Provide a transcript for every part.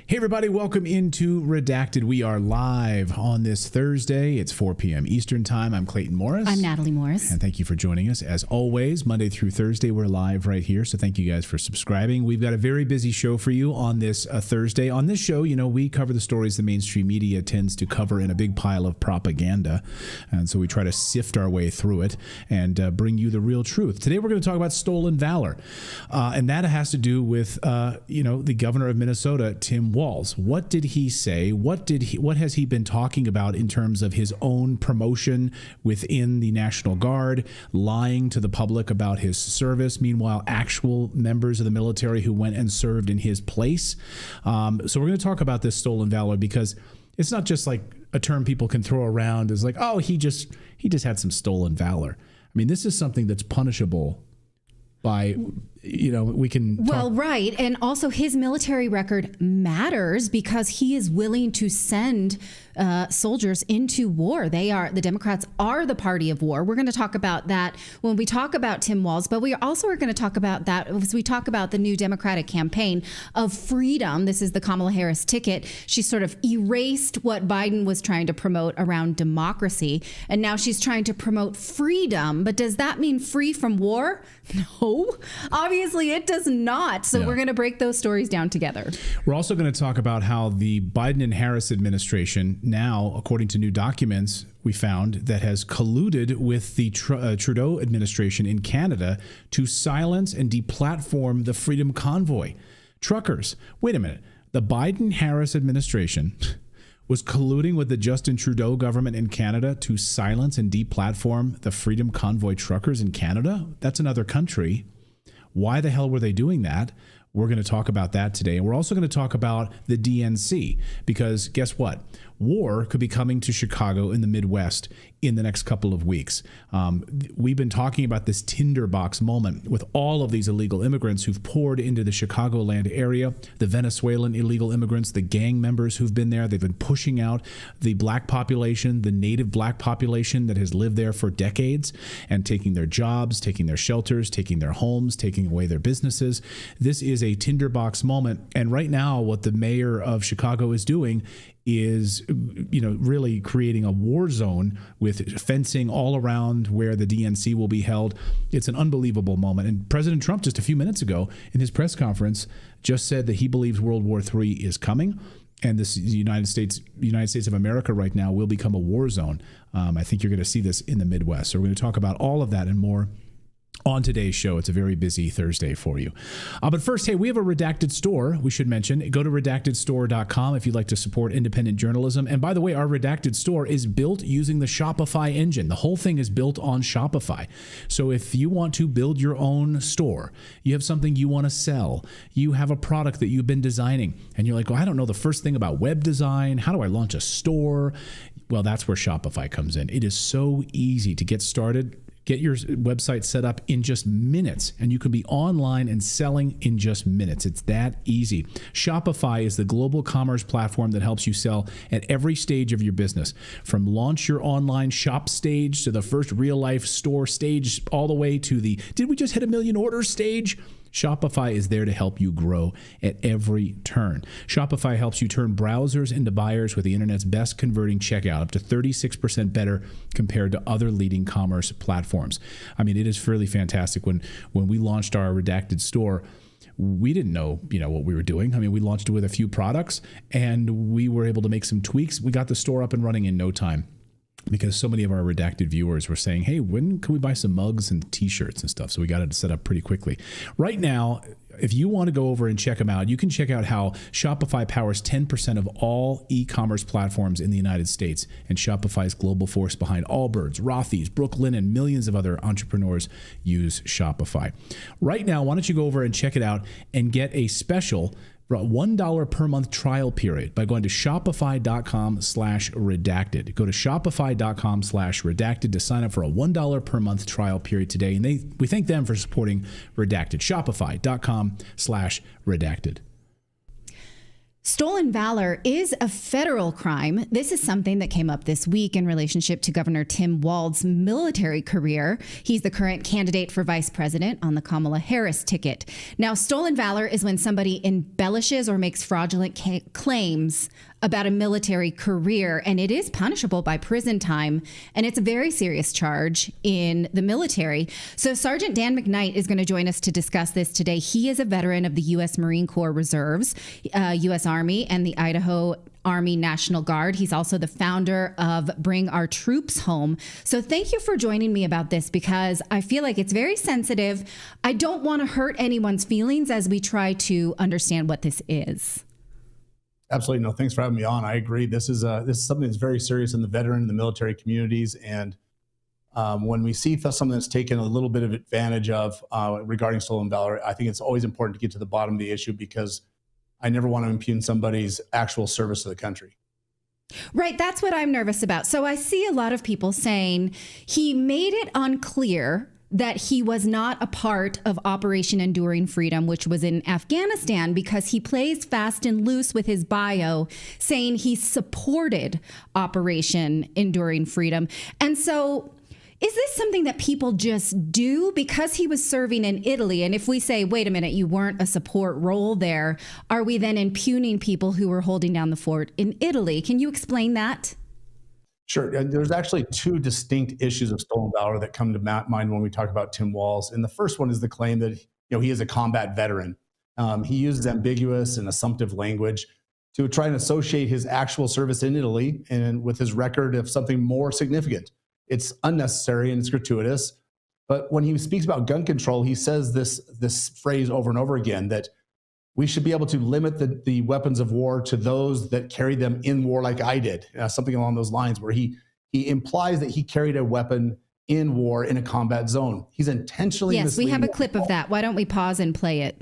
Hey, everybody, welcome into Redacted. We are live on this Thursday. It's 4 p.m. Eastern Time. I'm Clayton Morris. I'm Natalie Morris. And thank you for joining us. As always, Monday through Thursday, we're live right here. So thank you guys for subscribing. We've got a very busy show for you on this Thursday. On this show, you know, we cover the stories the mainstream media tends to cover in a big pile of propaganda. And so we try to sift our way through it and bring you the real truth. Today, we're going to talk about stolen valor. And that has to do with, the governor of Minnesota, Tim Walz. What did he say? What has he been talking about in terms of his own promotion within the National Guard, lying to the public about his service, meanwhile actual members of the military who went and served in his place? So we're going to talk about this stolen valor because it's not just like a term people can throw around as like, oh, he just had some stolen valor. I mean, this is something that's punishable by, we can talk. Well, right. And also his military record matters because he is willing to send soldiers into war. The Democrats are the party of war. We're going to talk about that when we talk about Tim Walz, but we also are going to talk about that as we talk about the new Democratic campaign of freedom. This is the Kamala Harris ticket. She sort of erased what Biden was trying to promote around democracy, and now she's trying to promote freedom. But does that mean free from war? No, obviously it does not. So we're going to break those stories down together. We're also going to talk about how the Biden and Harris administration now, according to new documents we found, that has colluded with the Trudeau administration in Canada to silence and deplatform the Freedom Convoy truckers. Wait a minute. The Biden-Harris administration was colluding with the Justin Trudeau government in Canada to silence and deplatform the Freedom Convoy truckers in Canada? That's another country. Why the hell were they doing that? We're going to talk about that today. And we're also going to talk about the DNC because guess what? War could be coming to Chicago in the Midwest in the next couple of weeks. We've been talking about this tinderbox moment with all of these illegal immigrants who've poured into the Chicagoland area, the Venezuelan illegal immigrants, the gang members who've been there. They've been pushing out the black population, the native black population that has lived there for decades and taking their jobs, taking their shelters, taking their homes, taking away their businesses. This is a tinderbox moment. And right now, what the mayor of Chicago is doing is, really creating a war zone with fencing all around where the DNC will be held. It's an unbelievable moment. And President Trump, just a few minutes ago in his press conference, just said that he believes World War III is coming. And this United States of America right now will become a war zone. I think you're going to see this in the Midwest. So we're going to talk about all of that and more on today's show. It's a very busy Thursday for you. But first, hey, we have a Redacted store we should mention. Go to redactedstore.com if you'd like to support independent journalism. And by the way, our Redacted store is built using the Shopify engine. The whole thing is built on Shopify. So if you want to build your own store, you have something you want to sell, you have a product that you've been designing, and you're like, well, I don't know the first thing about web design. How do I launch a store? Well, that's where Shopify comes in. It is so easy to get started. Get your website set up in just minutes, and you can be online and selling in just minutes. It's that easy. Shopify is the global commerce platform that helps you sell at every stage of your business, from launch your online shop stage to the first real-life store stage, all the way to the did we just hit 1 million orders stage? Shopify is there to help you grow at every turn. Shopify helps you turn browsers into buyers with the internet's best converting checkout, up to 36% better compared to other leading commerce platforms. I mean, it is fairly fantastic. When we launched our Redacted store, we didn't know, what we were doing. I mean, we launched it with a few products and we were able to make some tweaks. We got the store up and running in no time, because so many of our Redacted viewers were saying, hey, when can we buy some mugs and t-shirts and stuff? So we got it set up pretty quickly. Right now, if you want to go over and check them out, you can check out how Shopify powers 10% of all e-commerce platforms in the United States. And Shopify's global force behind Allbirds, Rothy's, Brooklyn, and millions of other entrepreneurs use Shopify. Right now, why don't you go over and check it out and get a special $1 per month trial period by going to shopify.com/redacted. Go to shopify.com/redacted to sign up for a $1 per month trial period today. And we thank them for supporting Redacted. Shopify.com/redacted. Stolen valor is a federal crime. This is something that came up this week in relationship to Governor Tim Walz's military career. He's the current candidate for vice president on the Kamala Harris ticket. Now, stolen valor is when somebody embellishes or makes fraudulent claims about a military career, and it is punishable by prison time, and it's a very serious charge in the military. So Sergeant Dan McKnight is going to join us to discuss this today. He is a veteran of the U.S. Marine Corps Reserves, U.S. Army, and the Idaho Army National Guard. He's also the founder of Bring Our Troops Home. So thank you for joining me about this, because I feel like it's very sensitive. I don't want to hurt anyone's feelings as we try to understand what this is. Absolutely. No, thanks for having me on. I agree. This is something that's very serious in the veteran and the military communities. And when we see something that's taken a little bit of advantage of regarding stolen valor, I think it's always important to get to the bottom of the issue, because I never want to impugn somebody's actual service to the country. Right. That's what I'm nervous about. So I see a lot of people saying he made it unclear that he was not a part of Operation Enduring Freedom, which was in Afghanistan, because he plays fast and loose with his bio, saying he supported Operation Enduring Freedom. And so is this something that people just do because he was serving in Italy? And if we say, wait a minute, you weren't a support role there, are we then impugning people who were holding down the fort in Italy? Can you explain that? Sure. And there's actually two distinct issues of stolen valor that come to mind when we talk about Tim Walz. And the first one is the claim that he is a combat veteran. He uses ambiguous and assumptive language to try and associate his actual service in Italy and with his record of something more significant. It's unnecessary and it's gratuitous. But when he speaks about gun control, he says this phrase over and over again, that we should be able to limit the weapons of war to those that carry them in war, like I did, something along those lines, where he implies that he carried a weapon in war in a combat zone. He's intentionally Yes, we have a clip of that. Why don't we pause and play it?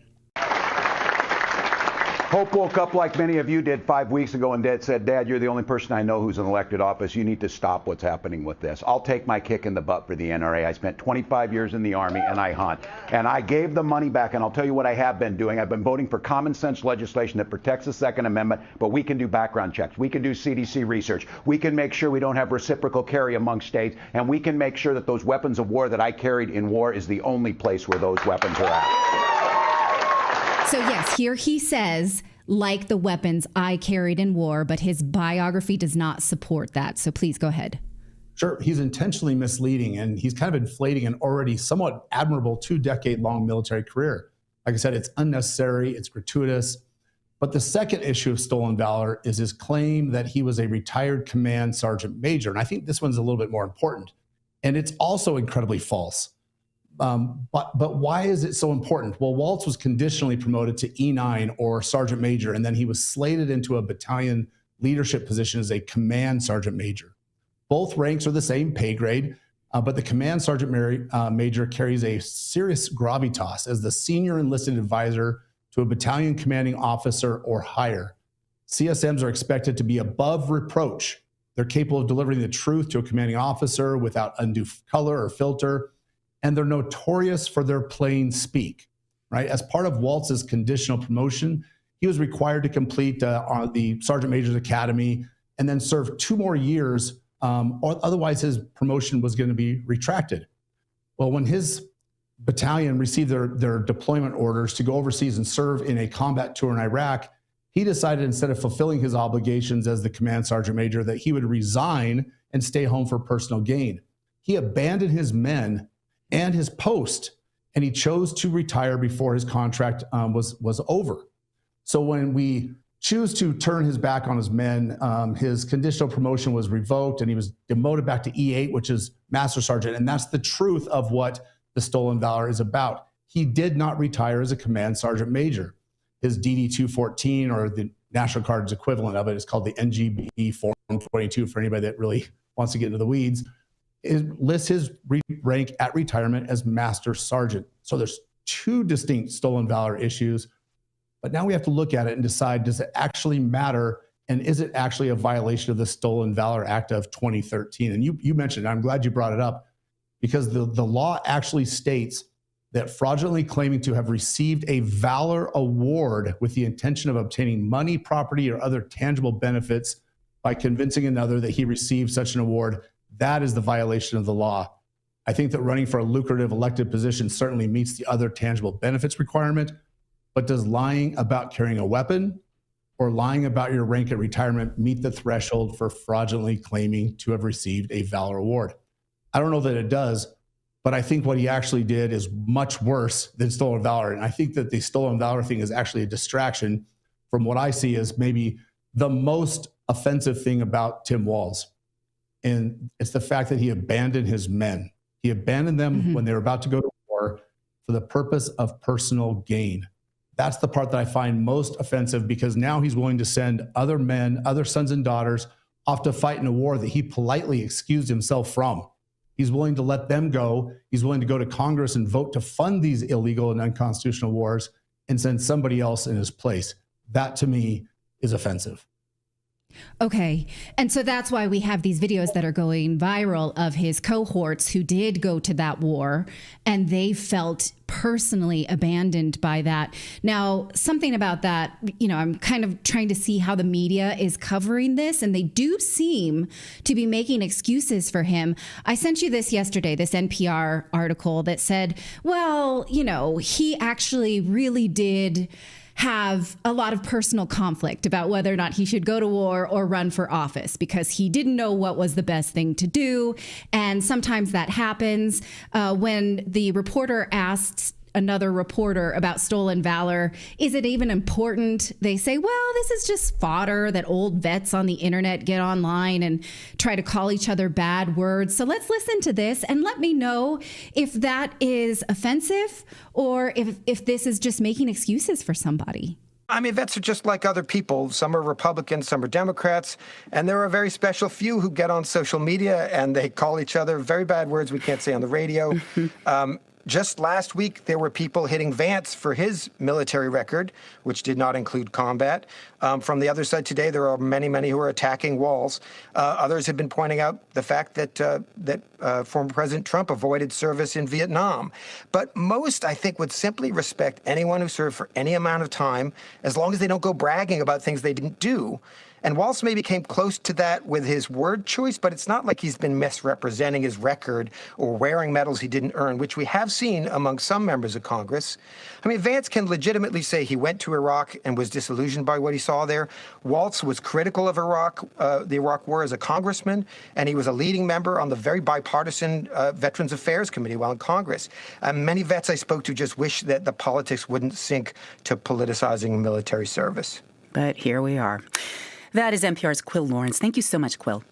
Hope woke up like many of you did 5 weeks ago and said, Dad, you're the only person I know who's in elected office. You need to stop what's happening with this. I'll take my kick in the butt for the NRA. I spent 25 years in the Army and I hunt. And I gave the money back, and I'll tell you what I have been doing. I've been voting for common sense legislation that protects the Second Amendment, but we can do background checks. We can do CDC research. We can make sure we don't have reciprocal carry among states, and we can make sure that those weapons of war that I carried in war is the only place where those weapons are at. So yes, here he says, like the weapons I carried in war, but his biography does not support that. So please go ahead. Sure. He's intentionally misleading, and he's kind of inflating an already somewhat admirable 2-decade-long military career. Like I said, it's unnecessary, it's gratuitous. But the second issue of stolen valor is his claim that he was a retired command sergeant major. And I think this one's a little bit more important. And it's also incredibly false. But why is it so important? Well, Walz was conditionally promoted to E9 or sergeant major, and then he was slated into a battalion leadership position as a command sergeant major. Both ranks are the same pay grade, but the command sergeant major carries a serious gravitas as the senior enlisted advisor to a battalion commanding officer or higher. CSMs are expected to be above reproach. They're capable of delivering the truth to a commanding officer without undue color or filter. And they're notorious for their plain speak, right? As part of Walz's conditional promotion, he was required to complete the Sergeant Major's Academy and then serve 2 more years, or otherwise his promotion was going to be retracted. Well, when his battalion received their deployment orders to go overseas and serve in a combat tour in Iraq, he decided, instead of fulfilling his obligations as the command sergeant major, that he would resign and stay home for personal gain. He abandoned his men and his post, and he chose to retire before his contract was over. So when we choose to turn his back on his men, his conditional promotion was revoked, and he was demoted back to E8, which is Master Sergeant. And that's the truth of what the stolen valor is about. He did not retire as a command sergeant major. His DD-214, or the National Guard's equivalent of it, is called the NGB Form 22 for anybody that really wants to get into the weeds. It lists his rank at retirement as Master Sergeant. So there's 2 distinct stolen valor issues, but now we have to look at it and decide, does it actually matter, and is it actually a violation of the Stolen Valor Act of 2013? And you mentioned it, I'm glad you brought it up, because the law actually states that fraudulently claiming to have received a Valor award with the intention of obtaining money, property, or other tangible benefits by convincing another that he received such an award, that is the violation of the law. I think that running for a lucrative elected position certainly meets the other tangible benefits requirement, but does lying about carrying a weapon or lying about your rank at retirement meet the threshold for fraudulently claiming to have received a Valor award? I don't know that it does, but I think what he actually did is much worse than stolen valor. And I think that the stolen valor thing is actually a distraction from what I see as maybe the most offensive thing about Tim Walz. And it's the fact that he abandoned his men. He abandoned them when they were about to go to war for the purpose of personal gain. That's the part that I find most offensive, because now he's willing to send other men, other sons and daughters off to fight in a war that he politely excused himself from. He's willing to let them go. He's willing to go to Congress and vote to fund these illegal and unconstitutional wars and send somebody else in his place. That to me is offensive. Okay. And so that's why we have these videos that are going viral of his cohorts who did go to that war, and they felt personally abandoned by that. Now, something about that, I'm kind of trying to see how the media is covering this, and they do seem to be making excuses for him. I sent you this yesterday, this NPR article that said, well, he actually really did have a lot of personal conflict about whether or not he should go to war or run for office, because he didn't know what was the best thing to do. And sometimes that happens. When the reporter asked another reporter about stolen valor, is it even important? They say, well, this is just fodder that old vets on the internet get online and try to call each other bad words. So let's listen to this and let me know if that is offensive or if this is just making excuses for somebody. I mean, vets are just like other people. Some are Republicans, some are Democrats, and there are a very special few who get on social media and they call each other very bad words we can't say on the radio. Just last week, there were people hitting Vance for his military record, which did not include combat. From the other side today, there are many, many who are attacking Walz. Others have been pointing out the fact that former President Trump avoided service in Vietnam. But most, I think, would simply respect anyone who served for any amount of time, as long as they don't go bragging about things they didn't do. And Walz maybe came close to that with his word choice, but it's not like he's been misrepresenting his record or wearing medals he didn't earn, which we have seen among some members of Congress. I mean, Vance can legitimately say he went to Iraq and was disillusioned by what he saw there. Walz was critical of the Iraq War as a congressman, and he was a leading member on the very bipartisan Veterans Affairs Committee while in Congress. Many vets I spoke to just wish that the politics wouldn't sink to politicizing military service. But here we are. That is NPR's Quill Lawrence. Thank you so much, Quill.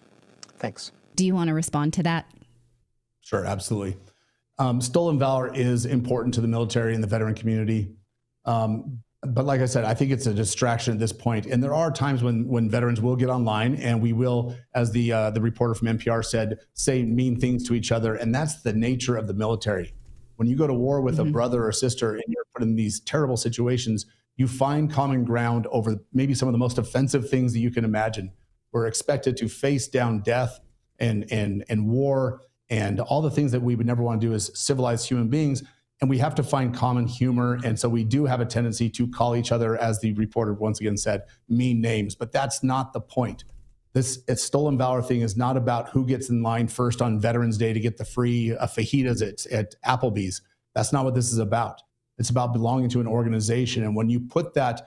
Thanks. Do you want to respond to that? Sure, absolutely. Stolen valor is important to the military and the veteran community. But like I said, I think it's a distraction at this point. And there are times when veterans will get online and we will, as the reporter from NPR said, say mean things to each other. And that's the nature of the military. When you go to war with a brother or sister and you're put in these terrible situations, you find common ground over maybe some of the most offensive things that you can imagine. We're expected to face down death and war and all the things that we would never want to do as civilized human beings. And we have to find common humor. And so we do have a tendency to call each other, as the reporter once again said, mean names. But that's not the point. This stolen valor thing is not about who gets in line first on Veterans Day to get the free fajitas at Applebee's. That's not what this is about. It's about belonging to an organization. And when you put that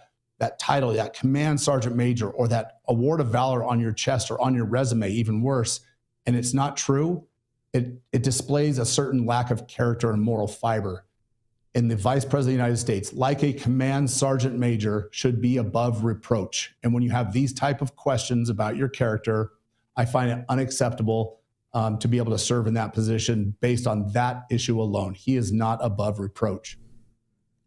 title, that command sergeant major, or that award of valor on your chest or on your resume, even worse, and it's not true, it displays a certain lack of character and moral fiber. And the Vice President of the United States, like a command sergeant major, should be above reproach. And when you have these type of questions about your character, I find it unacceptable to be able to serve in that position based on that issue alone. He is not above reproach.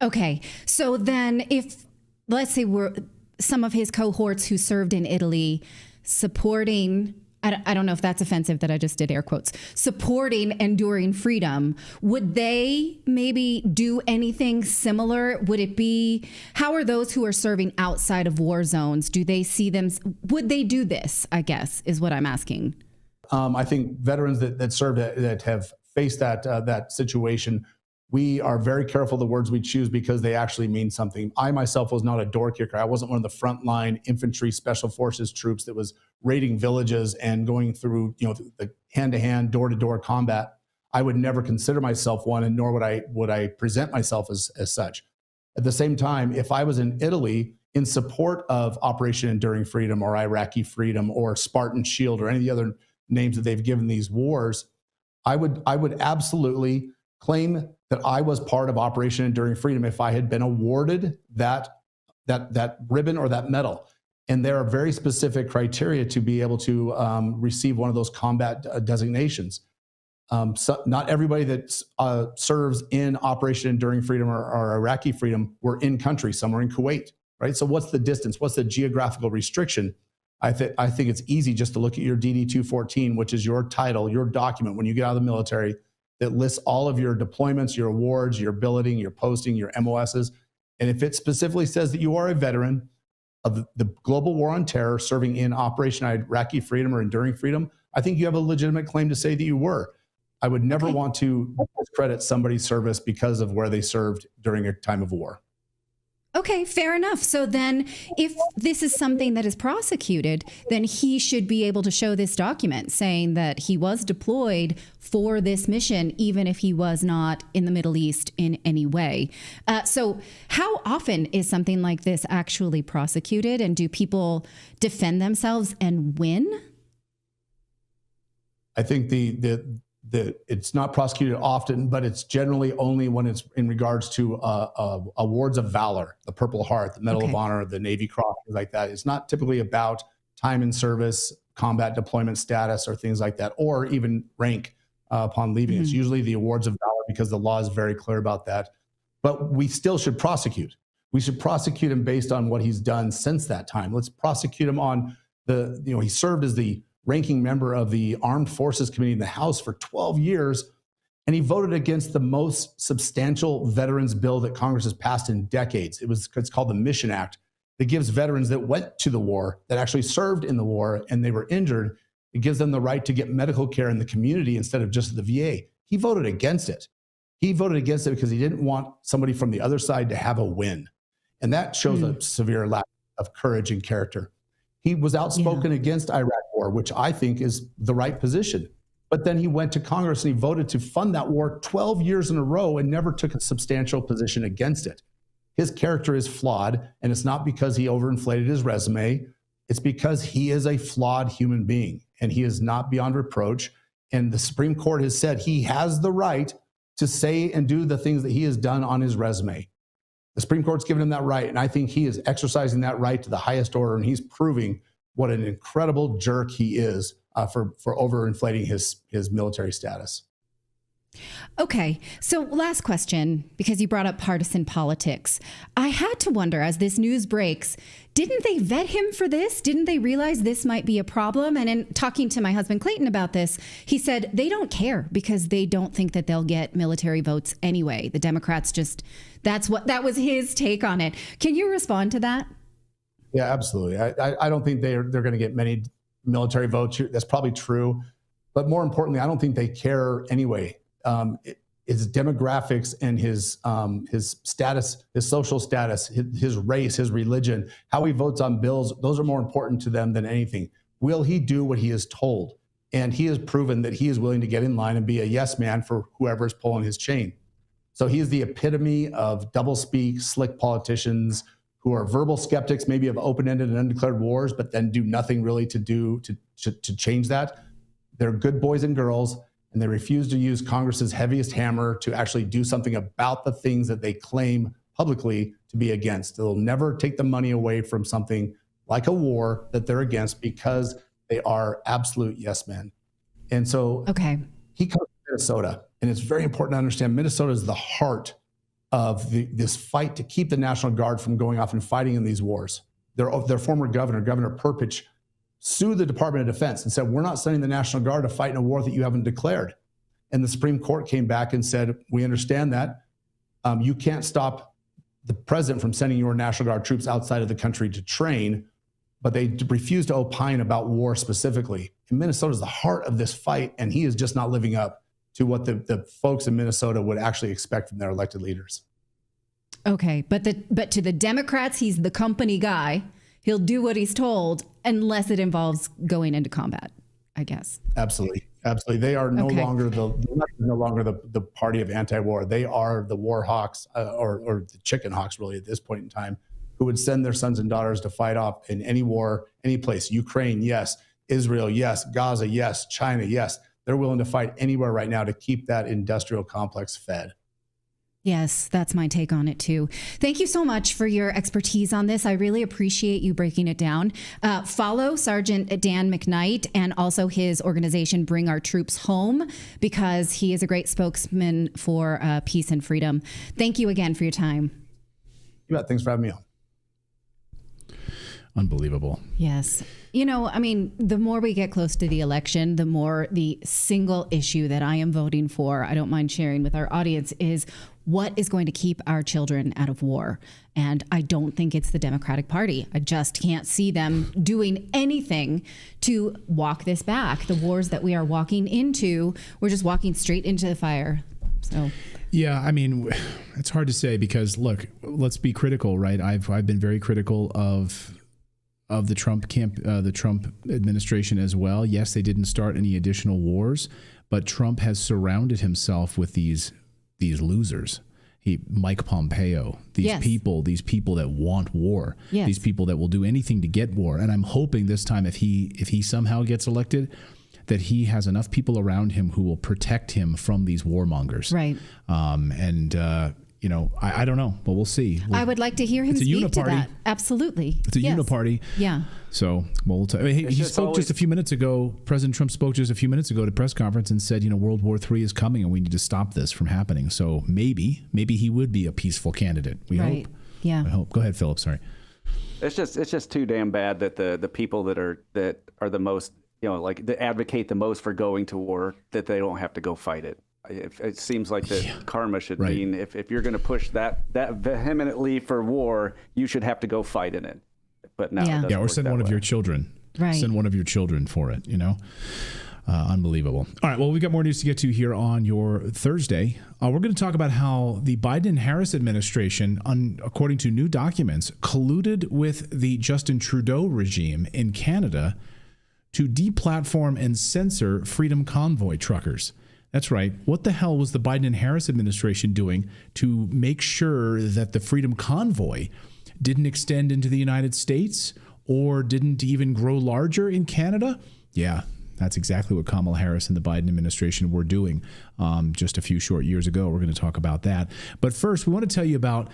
Okay. So then if, let's say we're some of his cohorts who served in Italy supporting, I don't know if that's offensive that I just did air quotes, supporting enduring freedom, would they maybe do anything similar? Would it be, how are those who are serving outside of war zones? Do they see them, would they do this, I guess, is what I'm asking. I think veterans that served that have faced that situation we are very careful the words we choose because they actually mean something. I myself was not a door kicker. I wasn't one of the frontline infantry special forces troops that was raiding villages and going through, the hand-to-hand, door-to-door combat. I would never consider myself one, and nor would I present myself as such. At the same time, if I was in Italy in support of Operation Enduring Freedom or Iraqi Freedom or Spartan Shield or any of the other names that they've given these wars, I would absolutely claim that I was part of Operation Enduring Freedom if I had been awarded that ribbon or that medal. And there are very specific criteria to be able to receive one of those combat designations. So not everybody that serves in Operation Enduring Freedom or Iraqi Freedom were in country. Some are in Kuwait, right? So what's the distance? What's the geographical restriction? I think it's easy just to look at your DD-214, which is your title, your document when you get out of the military, that lists all of your deployments, your awards, your billeting, your posting, your MOSs. And if it specifically says that you are a veteran of the global war on terror serving in Operation Iraqi Freedom or Enduring Freedom, I think you have a legitimate claim to say that you were. I would never want to discredit somebody's service because of where they served during a time of war. Okay, fair enough. So then if this is something that is prosecuted, then he should be able to show this document saying that he was deployed for this mission, even if he was not in the Middle East in any way. So how often is something like this actually prosecuted, and do people defend themselves and win? I think it's not prosecuted often, but it's generally only when it's in regards to awards of valor, the Purple Heart, the Medal of Honor, the Navy Cross, things like that. It's not typically about time in service, combat deployment status, or things like that, or even rank upon leaving. It's usually the awards of valor because the law is very clear about that. But we still should prosecute. We should prosecute him based on what he's done since that time. Let's prosecute him on he served as the ranking member of the Armed Forces Committee in the House for 12 years, and he voted against the most substantial veterans bill that Congress has passed in decades. It's called the Mission Act, that gives veterans that went to the war, that actually served in the war, and they were injured, it gives them the right to get medical care in the community instead of just the VA. He voted against it. He voted against it because he didn't want somebody from the other side to have a win. And that shows a severe lack of courage and character. He was outspoken against Iraq war, which I think is the right position. But then he went to Congress and he voted to fund that war 12 years in a row and never took a substantial position against it. His character is flawed, and it's not because he overinflated his resume. It's because he is a flawed human being, and he is not beyond reproach. And the Supreme Court has said he has the right to say and do the things that he has done on his resume. The Supreme Court's given him that right, and I think he is exercising that right to the highest order, and he's proving what an incredible jerk he is for overinflating his military status. Okay, so last question, because you brought up partisan politics. I had to wonder, as this news breaks, didn't they vet him for this? Didn't they realize this might be a problem? And in talking to my husband Clayton about this, he said they don't care because they don't think that they'll get military votes anyway. The Democrats that was his take on it. Can you respond to that? Yeah, absolutely. I don't think they're going to get many military votes. That's probably true. But more importantly, I don't think they care anyway. His demographics and his status, his social status, his race, his religion, how he votes on bills, those are more important to them than anything. Will he do what he is told? And he has proven that he is willing to get in line and be a yes man for whoever is pulling his chain. So he is the epitome of doublespeak, slick politicians who are verbal skeptics, maybe of open-ended and undeclared wars, but then do nothing really to change that. They're good boys and girls, and they refuse to use Congress's heaviest hammer to actually do something about the things that they claim publicly to be against. They'll never take the money away from something like a war that they're against because they are absolute yes men. And so he comes to Minnesota, and it's very important to understand Minnesota is the heart of this fight to keep the National Guard from going off and fighting in these wars. Their former governor, Governor Perpich, sued the Department of Defense and said, we're not sending the National Guard to fight in a war that you haven't declared. And the Supreme Court came back and said, we understand that. You can't stop the president from sending your National Guard troops outside of the country to train, but they refused to opine about war specifically. And Minnesota is the heart of this fight, and he is just not living up to what the folks in Minnesota would actually expect from their elected leaders. Okay, but to the Democrats, he's the company guy. He'll do what he's told unless it involves going into combat, I guess. Absolutely. They are no longer the party of anti-war. They are the war hawks or the chicken hawks, really, at this point in time, who would send their sons and daughters to fight off in any war, any place. Ukraine, yes. Israel, yes. Gaza, yes. China, yes. They're willing to fight anywhere right now to keep that industrial complex fed. Yes, that's my take on it too. Thank you so much for your expertise on this. I really appreciate you breaking it down. Follow Sergeant Dan McKnight and also his organization, Bring Our Troops Home, because he is a great spokesman for peace and freedom. Thank you again for your time. You bet. Thanks for having me on. Unbelievable. Yes. You know, I mean, the more we get close to the election, the more the single issue that I am voting for, I don't mind sharing with our audience, is what is going to keep our children out of war. And I don't think it's the Democratic Party. I just can't see them doing anything to walk this back. The wars that we are walking into, we're just walking straight into the fire. So. Yeah, I mean, it's hard to say because, look, let's be critical, right? I've been very critical of the Trump administration as well. Yes, they didn't start any additional wars, but Trump has surrounded himself with these losers. Mike Pompeo, these people that want war, these people that will do anything to get war. And I'm hoping this time, if he somehow gets elected, that he has enough people around him who will protect him from these warmongers. Right. You know, I don't know, but we'll see. I would like to hear him speak to that. Absolutely. It's a uniparty. Yeah. So, well, he spoke just a few minutes ago. President Trump spoke just a few minutes ago at a press conference and said, you know, World War III is coming and we need to stop this from happening. So maybe he would be a peaceful candidate. We hope. Yeah. I hope. Go ahead, Philip. Sorry. It's just too damn bad that the people that are the most, you know, like that advocate the most for going to war, that they don't have to go fight it. It seems like the karma should mean if you're going to push that vehemently for war, you should have to go fight in it. But now, or send one of your children. Right. Send one of your children for it. You know, unbelievable. All right. Well, we've got more news to get to here on your Thursday. We're going to talk about how the Biden and Harris administration, according to new documents, colluded with the Justin Trudeau regime in Canada to deplatform and censor Freedom Convoy truckers. That's right. What the hell was the Biden and Harris administration doing to make sure that the Freedom Convoy didn't extend into the United States or didn't even grow larger in Canada? Yeah, that's exactly what Kamala Harris and the Biden administration were doing just a few short years ago. We're going to talk about that. But first, we want to tell you about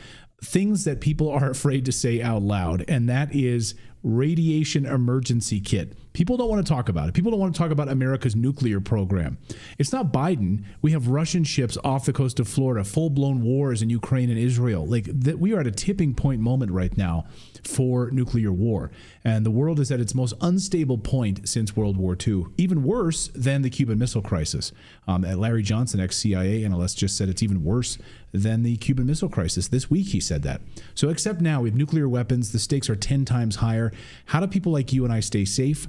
things that people are afraid to say out loud, and that is radiation emergency kit. People don't want to talk about it. People don't want to talk about America's nuclear program. It's not Biden. We have Russian ships off the coast of Florida, full-blown wars in Ukraine and Israel. We are at a tipping point moment right now for nuclear war. And the world is at its most unstable point since World War II, even worse than the Cuban Missile Crisis. Larry Johnson, ex-CIA analyst, just said it's even worse than the Cuban Missile Crisis. This week he said that. So except now we have nuclear weapons. The stakes are 10 times higher. How do people like you and I stay safe?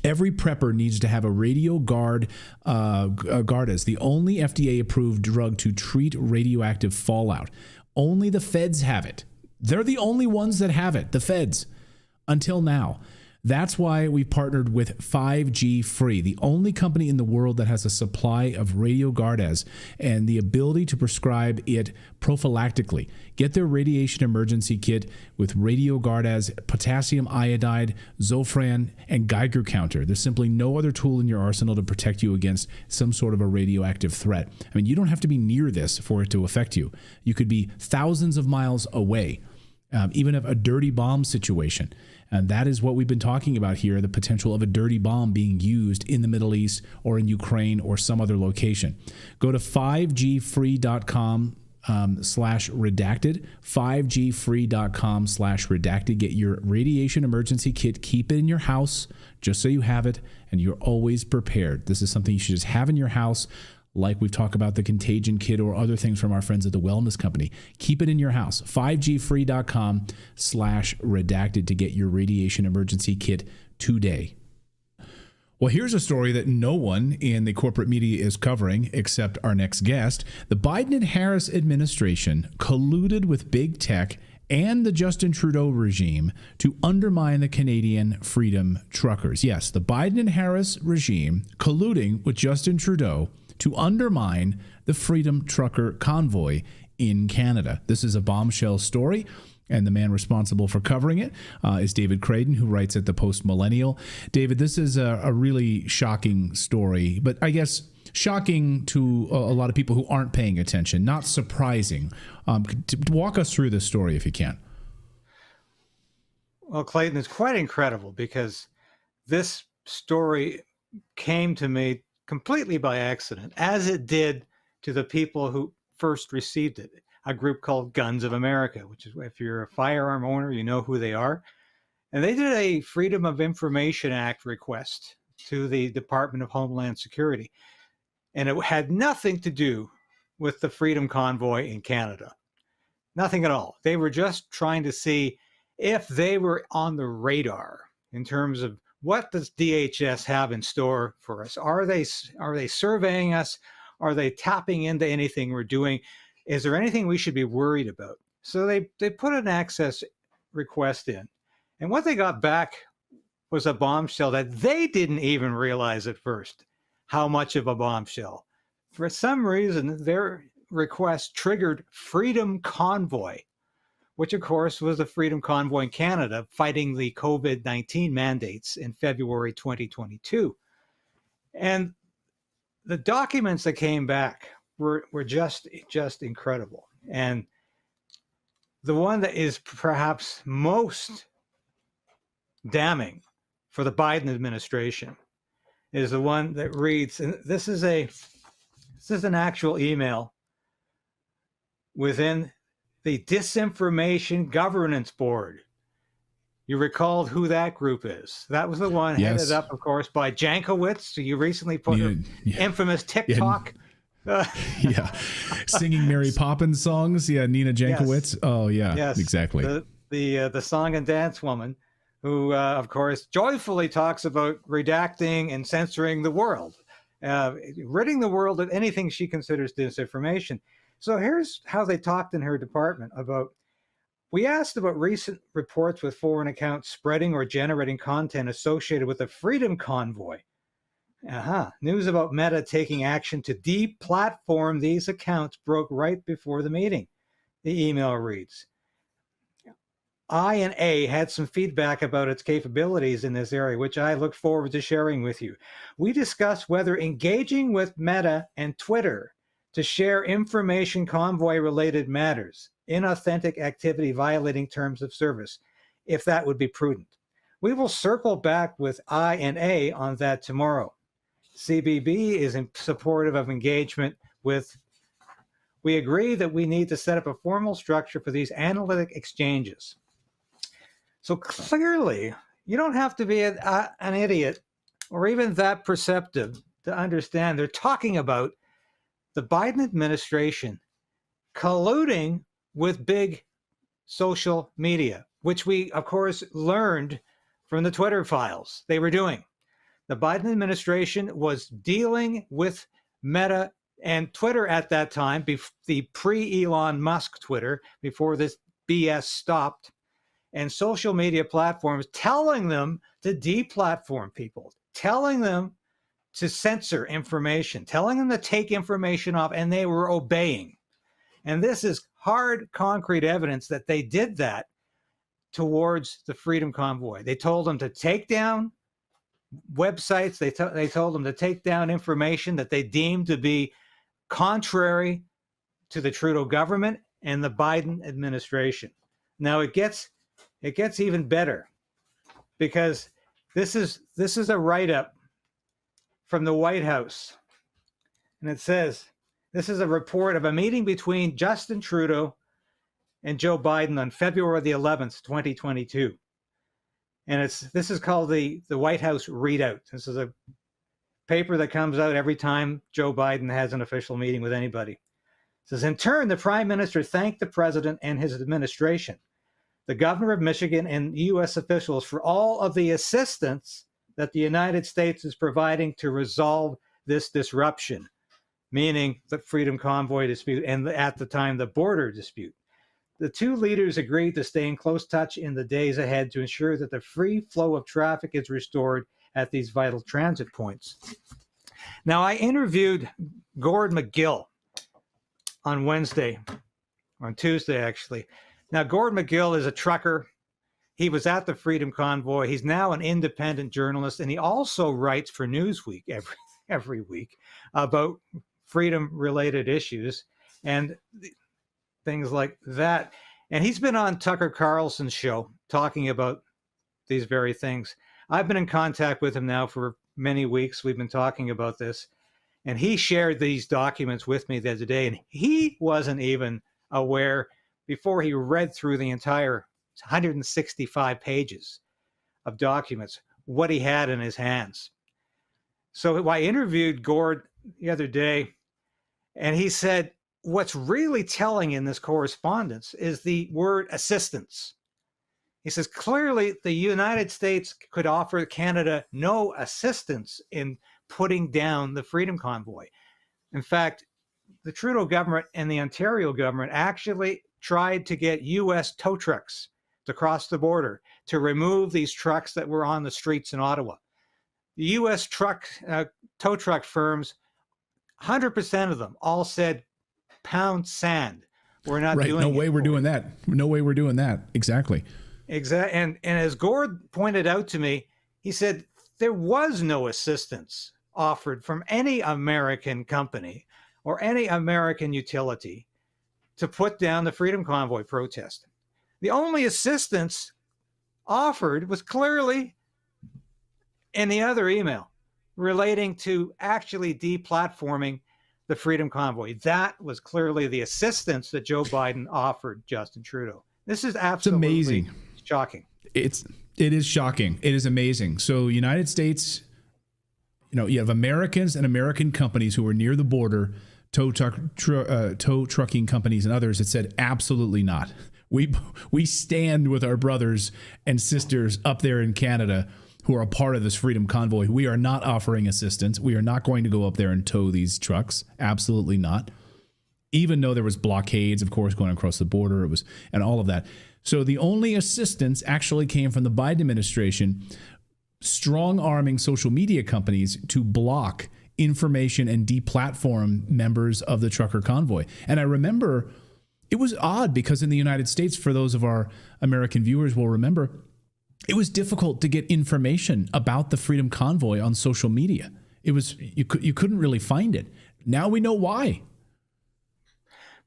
Every prepper needs to have a Radio Guard, Gardas, the only FDA-approved drug to treat radioactive fallout. Only the feds have it. They're the only ones that have it, the feds, until now. That's why we partnered with 5G Free, the only company in the world that has a supply of Radio Gardas and the ability to prescribe it prophylactically. Get their radiation emergency kit with Radio Gardas, potassium iodide, Zofran, and Geiger counter. There's simply no other tool in your arsenal to protect you against some sort of a radioactive threat. I mean, you don't have to be near this for it to affect you. You could be thousands of miles away, even of a dirty bomb situation. And that is what we've been talking about here, the potential of a dirty bomb being used in the Middle East or in Ukraine or some other location. Go to 5gfree.com /redacted, 5gfree.com/redacted. Get your radiation emergency kit. Keep it in your house just so you have it and you're always prepared. This is something you should just have in your house. Like we've talked about the contagion kit or other things from our friends at the Wellness Company. Keep it in your house. 5gfree.com/redacted to get your radiation emergency kit today. Well, here's a story that no one in the corporate media is covering except our next guest. The Biden and Harris administration colluded with big tech and the Justin Trudeau regime to undermine the Canadian freedom truckers. Yes, the Biden and Harris regime colluding with Justin Trudeau to undermine the freedom trucker convoy in Canada. This is a bombshell story, and the man responsible for covering it is David Creighton, who writes at the Post Millennial. David, this is a really shocking story, but I guess shocking to a lot of people who aren't paying attention, not surprising. Walk us through this story if you can. Well, Clayton, it's quite incredible because this story came to me completely by accident, as it did to the people who first received it. A group called Guns of America, which is, if you're a firearm owner, you know who they are. And they did a Freedom of Information Act request to the Department of Homeland Security. And it had nothing to do with the Freedom Convoy in Canada. Nothing at all. They were just trying to see if they were on the radar in terms of what does DHS have in store for us? Are they surveying us? Are they tapping into anything we're doing? Is there anything we should be worried about? So they put an access request in. And what they got back was a bombshell that they didn't even realize at first how much of a bombshell. For some reason, their request triggered Freedom Convoy, which of course was the Freedom Convoy in Canada fighting the COVID-19 mandates in February 2022. And the documents that came back were just incredible. And the one that is perhaps most damning for the Biden administration is the one that reads, and this is an actual email within the Disinformation Governance Board. You recalled who that group is. That was the one headed up, of course, by Jankowicz. So you recently put her infamous TikTok. Singing Mary Poppins songs. Nina Jankowicz. Yes. Oh yeah, yes. Exactly. The song and dance woman, who of course joyfully talks about redacting and censoring the world, ridding the world of anything she considers disinformation. So here's how they talked in her department about. We asked about recent reports with foreign accounts spreading or generating content associated with the Freedom Convoy. News about Meta taking action to deplatform these accounts broke right before the meeting. The email reads, I&A had some feedback about its capabilities in this area, which I look forward to sharing with you. We discussed whether engaging with Meta and Twitter to share information convoy-related matters, inauthentic activity violating terms of service, if that would be prudent. We will circle back with I&A on that tomorrow. CBB is supportive of engagement with. We agree that we need to set up a formal structure for these analytic exchanges. So clearly, you don't have to be an idiot or even that perceptive to understand they're talking about the Biden administration colluding with big social media, which we, of course, learned from the Twitter files they were doing. The Biden administration was dealing with Meta and Twitter at that time, the pre-Elon Musk Twitter, before this BS stopped, and social media platforms telling them to deplatform people, telling them to censor information, telling them to take information off, and they were obeying. And this is hard, concrete evidence that they did that towards the Freedom Convoy. They told them to take down websites. They told them to take down information that they deemed to be contrary to the Trudeau government and the Biden administration. Now it gets even better, because this is a write-up from the White House, and it says this is a report of a meeting between Justin Trudeau and Joe Biden on February the 11th, 2022. And this is called the White House Readout. This is a paper that comes out every time Joe Biden has an official meeting with anybody. It says, in turn, the Prime Minister thanked the President and his administration, the Governor of Michigan, and U.S. officials for all of the assistance that the United States is providing to resolve this disruption, meaning the Freedom Convoy dispute and at the time the border dispute. The two leaders agreed to stay in close touch in the days ahead to ensure that the free flow of traffic is restored at these vital transit points. Now, I interviewed Gord McGill on Tuesday, actually. Now, Gord McGill is a trucker. He was at the Freedom Convoy. He's now an independent journalist, and he also writes for Newsweek every week about freedom-related issues and things like that. And he's been on Tucker Carlson's show talking about these very things. I've been in contact with him now for many weeks. We've been talking about this. And he shared these documents with me the other day, and he wasn't even aware before he read through the entire 165 pages of documents what he had in his hands. So I interviewed Gord the other day, and he said, what's really telling in this correspondence is the word assistance. He says, clearly the United States could offer Canada no assistance in putting down the Freedom Convoy. In fact, the Trudeau government and the Ontario government actually tried to get U.S. tow trucks to cross the border to remove these trucks that were on the streets in Ottawa. The U.S. tow truck firms, 100% of them all said, pound sand. We're not doing it. No way we're doing that. No way we're doing that. Exactly. And as Gord pointed out to me, he said there was no assistance offered from any American company or any American utility to put down the Freedom Convoy protest. The only assistance offered was clearly in the other email relating to actually deplatforming the Freedom Convoy. That was clearly the assistance that Joe Biden offered Justin Trudeau. This is absolutely amazing. Shocking. It is shocking. It is amazing. So United States, you have Americans and American companies who are near the border, tow trucking companies and others that said absolutely not. We stand with our brothers and sisters up there in Canada who are a part of this Freedom Convoy. We are not offering assistance. We are not going to go up there and tow these trucks. Absolutely not. Even though there was blockades, of course, going across the border, and all of that. So the only assistance actually came from the Biden administration, strong-arming social media companies to block information and deplatform members of the trucker convoy. And I remember it was odd because in the United States, for those of our American viewers will remember, it was difficult to get information about the Freedom Convoy on social media. It was you couldn't really find it. Now we know why.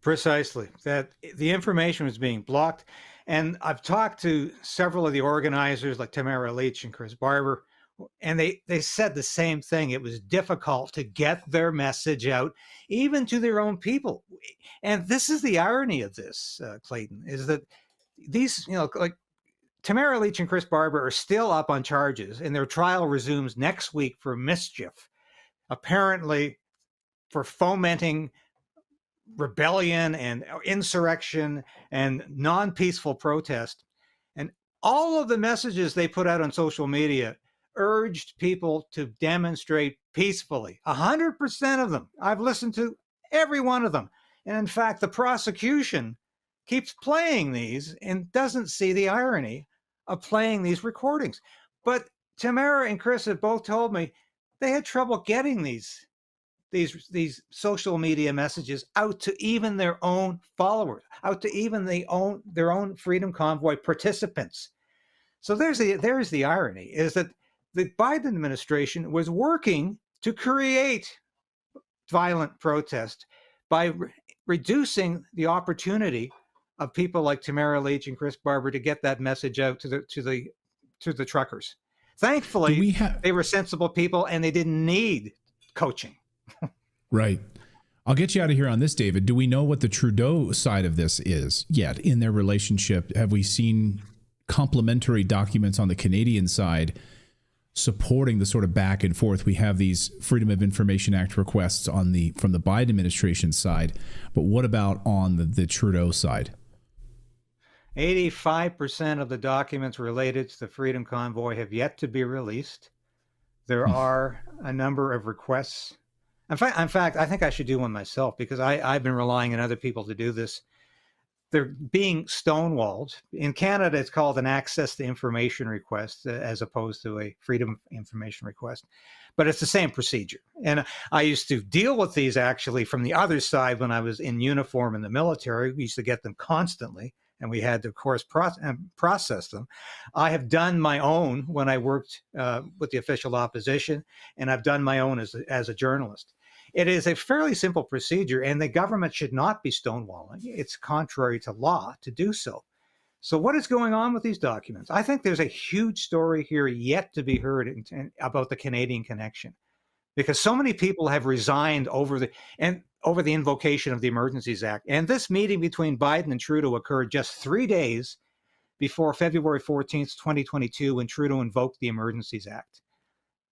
Precisely. That the information was being blocked. And I've talked to several of the organizers like Tamara Leach and Chris Barber, and they said the same thing. It was difficult to get their message out, even to their own people. And this is the irony of this, Clayton, is that these, like Tamara Leach and Chris Barber are still up on charges, and their trial resumes next week for mischief, apparently for fomenting rebellion and insurrection and non-peaceful protest. And all of the messages they put out on social media urged people to demonstrate peacefully. 100% of them. I've listened to every one of them. And in fact, the prosecution keeps playing these and doesn't see the irony of playing these recordings. But Tamara and Chris have both told me they had trouble getting these social media messages out to even their own followers, out to even their own Freedom Convoy participants. So there's the irony, is that the Biden administration was working to create violent protest by reducing the opportunity of people like Tamara Leach and Chris Barber to get that message out to the truckers. Thankfully, they were sensible people and they didn't need coaching. Right. I'll get you out of here on this, David. Do we know what the Trudeau side of this is yet in their relationship? Have we seen complementary documents on the Canadian side supporting the sort of back and forth? We have these Freedom of Information Act requests from the Biden administration side, but what about on the Trudeau side? 85% of the documents related to the Freedom Convoy have yet to be released. There are a number of requests. In fact, I think I should do one myself because I've been relying on other people to do this. They're being stonewalled. In Canada, it's called an access to information request as opposed to a freedom of information request. But it's the same procedure. And I used to deal with these actually from the other side when I was in uniform in the military. We used to get them constantly, and we had to, of course, process them. I have done my own when I worked with the official opposition, and I've done my own as a journalist. It is a fairly simple procedure, and the government should not be stonewalling. It's contrary to law to do so. So what is going on with these documents? I think there's a huge story here yet to be heard about the Canadian connection, because so many people have resigned over the invocation of the Emergencies Act. And this meeting between Biden and Trudeau occurred just 3 days before February 14th, 2022, when Trudeau invoked the Emergencies Act,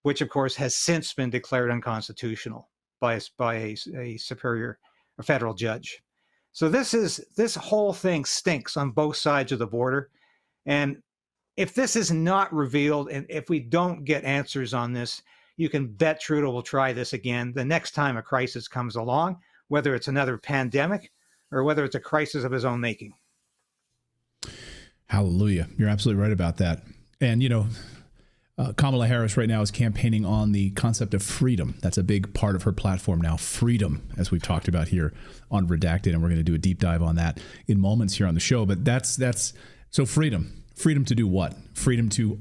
which of course has since been declared unconstitutional by a superior or federal judge. So this whole thing stinks on both sides of the border. And if this is not revealed, and if we don't get answers on this, you can bet Trudeau will try this again the next time a crisis comes along, whether it's another pandemic or whether it's a crisis of his own making. Hallelujah. You're absolutely right about that. And, Kamala Harris right now is campaigning on the concept of freedom. That's a big part of her platform now, freedom, as we've talked about here on Redacted. And we're going to do a deep dive on that in moments here on the show. But that's so freedom. Freedom to do what? Freedom to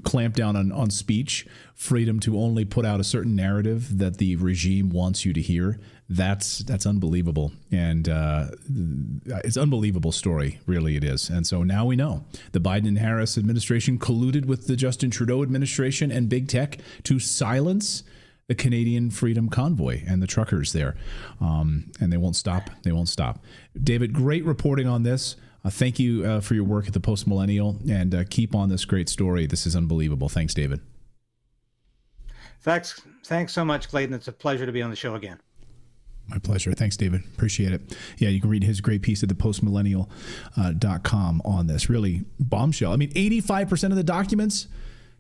clamp down on speech. Freedom to only put out a certain narrative that the regime wants you to hear. That's unbelievable. And it's an unbelievable story, really it is. And so now we know the Biden and Harris administration colluded with the Justin Trudeau administration and big tech to silence the Canadian Freedom Convoy and the truckers there. And they won't stop. They won't stop. David, great reporting on this. Thank you for your work at the Post Millennial, and keep on this great story. This is unbelievable. Thanks, David. Thanks so much, Clayton. It's a pleasure to be on the show again. My pleasure. Thanks, David. Appreciate it. Yeah, you can read his great piece at thepostmillennial.com on this. Really bombshell. I mean, 85% of the documents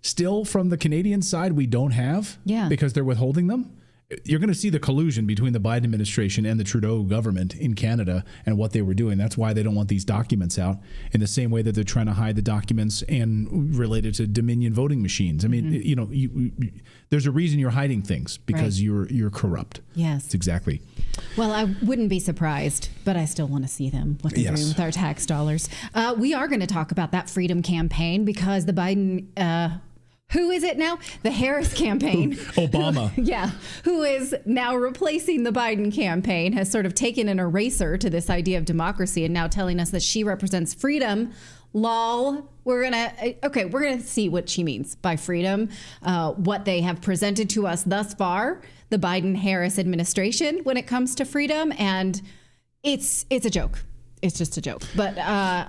still from the Canadian side we don't have because they're withholding them. You're going to see the collusion between the Biden administration and the Trudeau government in Canada and what they were doing. That's why they don't want these documents out, in the same way that they're trying to hide the documents and related to Dominion voting machines. I mean, there's a reason you're hiding things, because you're corrupt. Yes. That's exactly. Well, I wouldn't be surprised, but I still want to see them, what they're doing with our tax dollars. We are going to talk about that freedom campaign, because the Biden... who is it now? The Harris campaign. Obama. Who is now replacing the Biden campaign, has sort of taken an eraser to this idea of democracy and now telling us that she represents freedom. Lol. We're gonna see what she means by freedom, what they have presented to us thus far, the Biden-Harris administration, when it comes to freedom, and it's a joke. It's just a joke. But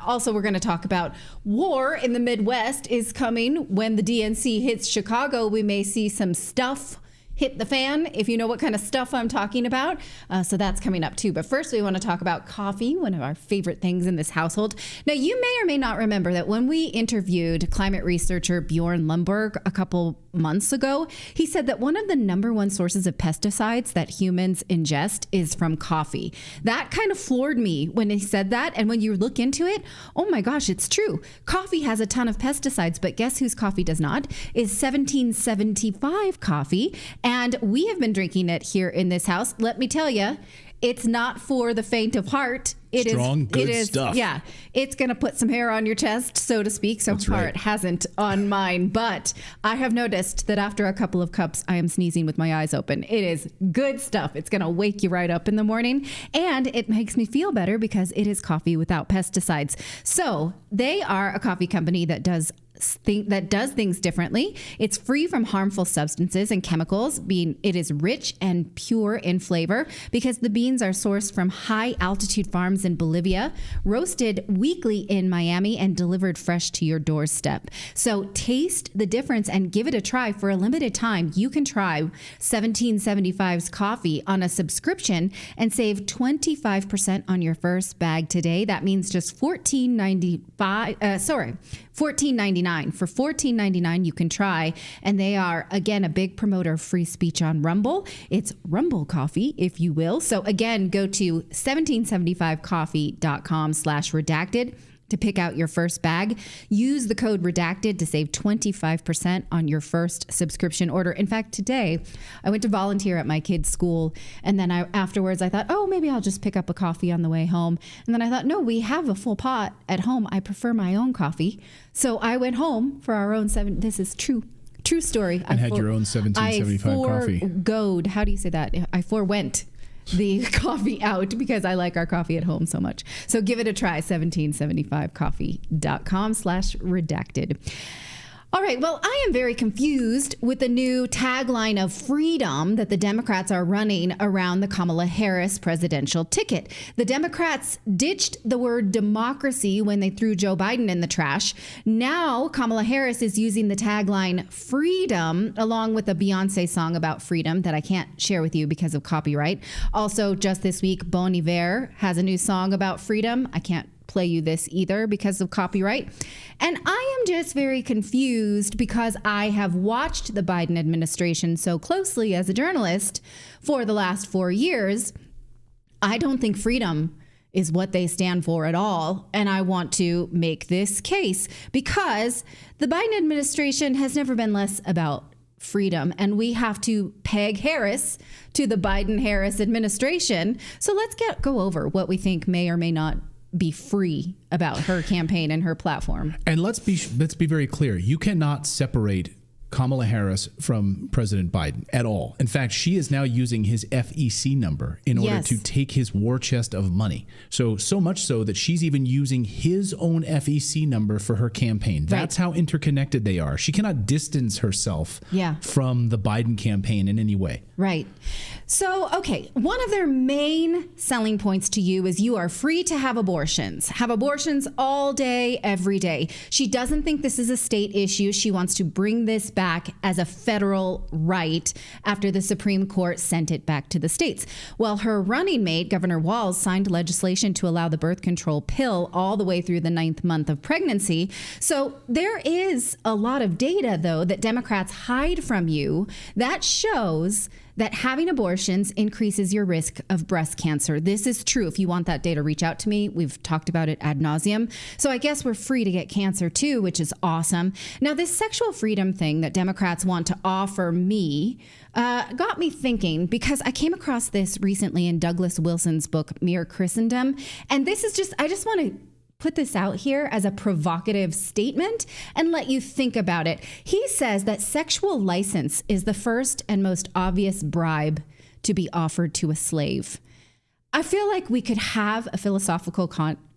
also we're going to talk about war in the Midwest is coming. When the DNC hits Chicago, we may see some stuff hit the fan, if you know what kind of stuff I'm talking about. So that's coming up too. But first we want to talk about coffee, one of our favorite things in this household. Now, you may or may not remember that when we interviewed climate researcher Bjorn Lundberg a couple months ago, he said that one of the number one sources of pesticides that humans ingest is from coffee. That kind of floored me when he said that. And when you look into it, oh my gosh, it's true. Coffee has a ton of pesticides, but guess whose coffee does not? Is 1775 coffee. And we have been drinking it here in this house. Let me tell you, it's not for the faint of heart. It is stuff. Yeah, it's going to put some hair on your chest, so to speak. So far, it hasn't on mine. But I have noticed that after a couple of cups, I am sneezing with my eyes open. It is good stuff. It's going to wake you right up in the morning. And it makes me feel better because it is coffee without pesticides. So they are a coffee company that does things differently. It's free from harmful substances and chemicals. It is rich and pure in flavor because the beans are sourced from high altitude farms in Bolivia, roasted weekly in Miami, and delivered fresh to your doorstep. So taste the difference and give it a try. For a limited time, you can try 1775's coffee on a subscription and save 25% on your first bag today. That means just $14.95 $14.99. For $14.99, you can try. And they are, again, a big promoter of free speech on Rumble. It's Rumble Coffee, if you will. So again, go to 1775coffee.com/redacted to pick out your first bag. Use the code redacted to save 25% on your first subscription order. In fact, today I went to volunteer at my kid's school, and then afterwards I thought, oh, maybe I'll just pick up a coffee on the way home. And then I thought, no, we have a full pot at home. I prefer my own coffee. So I went home for our own this is true story. And had your own 1775 coffee. How do you say that? I forewent the coffee out because I like our coffee at home so much. So give it a try, 1775coffee.com/redacted. All right. Well, I am very confused with the new tagline of freedom that the Democrats are running around the Kamala Harris presidential ticket. The Democrats ditched the word democracy when they threw Joe Biden in the trash. Now Kamala Harris is using the tagline freedom along with a Beyonce song about freedom that I can't share with you because of copyright. Also, just this week, Bon Iver has a new song about freedom. I can't play you this either because of copyright. And I am just very confused because I have watched the Biden administration so closely as a journalist for the last 4 years. I don't think freedom is what they stand for at all. And I want to make this case because the Biden administration has never been less about freedom, and we have to peg Harris to the Biden-Harris administration. So let's go over what we think may or may not be free about her campaign and her platform. And let's be very clear. You cannot separate Kamala Harris from President Biden at all. In fact, she is now using his FEC number in order to take his war chest of money. So much so that she's even using his own FEC number for her campaign. That's how interconnected they are. She cannot distance herself from the Biden campaign in any way. Right. So, okay, one of their main selling points to you is you are free to have abortions all day, every day. She doesn't think this is a state issue. She wants to bring this back as a federal right after the Supreme Court sent it back to the states. Well, her running mate, Governor Walz, signed legislation to allow the birth control pill all the way through the 9th month of pregnancy. So there is a lot of data, though, that Democrats hide from you that shows that having abortions increases your risk of breast cancer. This is true. If you want that data, reach out to me. We've talked about it ad nauseum. So I guess we're free to get cancer too, which is awesome. Now, this sexual freedom thing that Democrats want to offer me got me thinking, because I came across this recently in Douglas Wilson's book, Mere Christendom. And this is I just want to put this out here as a provocative statement and let you think about it. He says that sexual license is the first and most obvious bribe to be offered to a slave. I feel like we could have a philosophical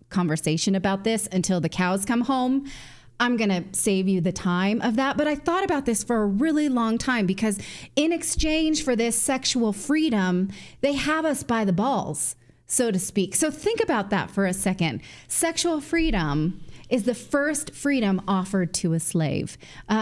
conversation about this until the cows come home. I'm going to save you the time of that. But I thought about this for a really long time because in exchange for this sexual freedom, they have us by the balls, so to speak. So think about that for a second. Sexual freedom is the first freedom offered to a slave.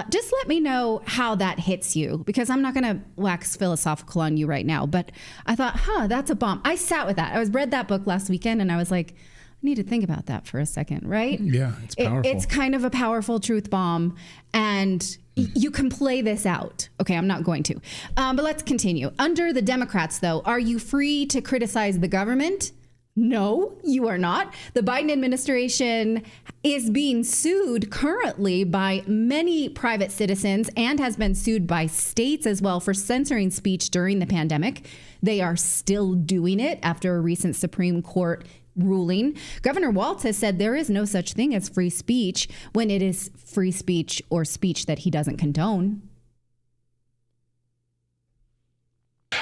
Just let me know how that hits you, because I'm not going to wax philosophical on you right now. But I thought, that's a bomb. I sat with that. I read that book last weekend and I was like, I need to think about that for a second, right? Yeah, it's powerful. It's kind of a powerful truth bomb, and you can play this out. Okay, I'm not going to. But let's continue. Under the Democrats, though, are you free to criticize the government? No, you are not. The Biden administration is being sued currently by many private citizens and has been sued by states as well for censoring speech during the pandemic. They are still doing it after a recent Supreme Court ruling. Governor Walz has said there is no such thing as free speech when it is free speech or speech that he doesn't condone.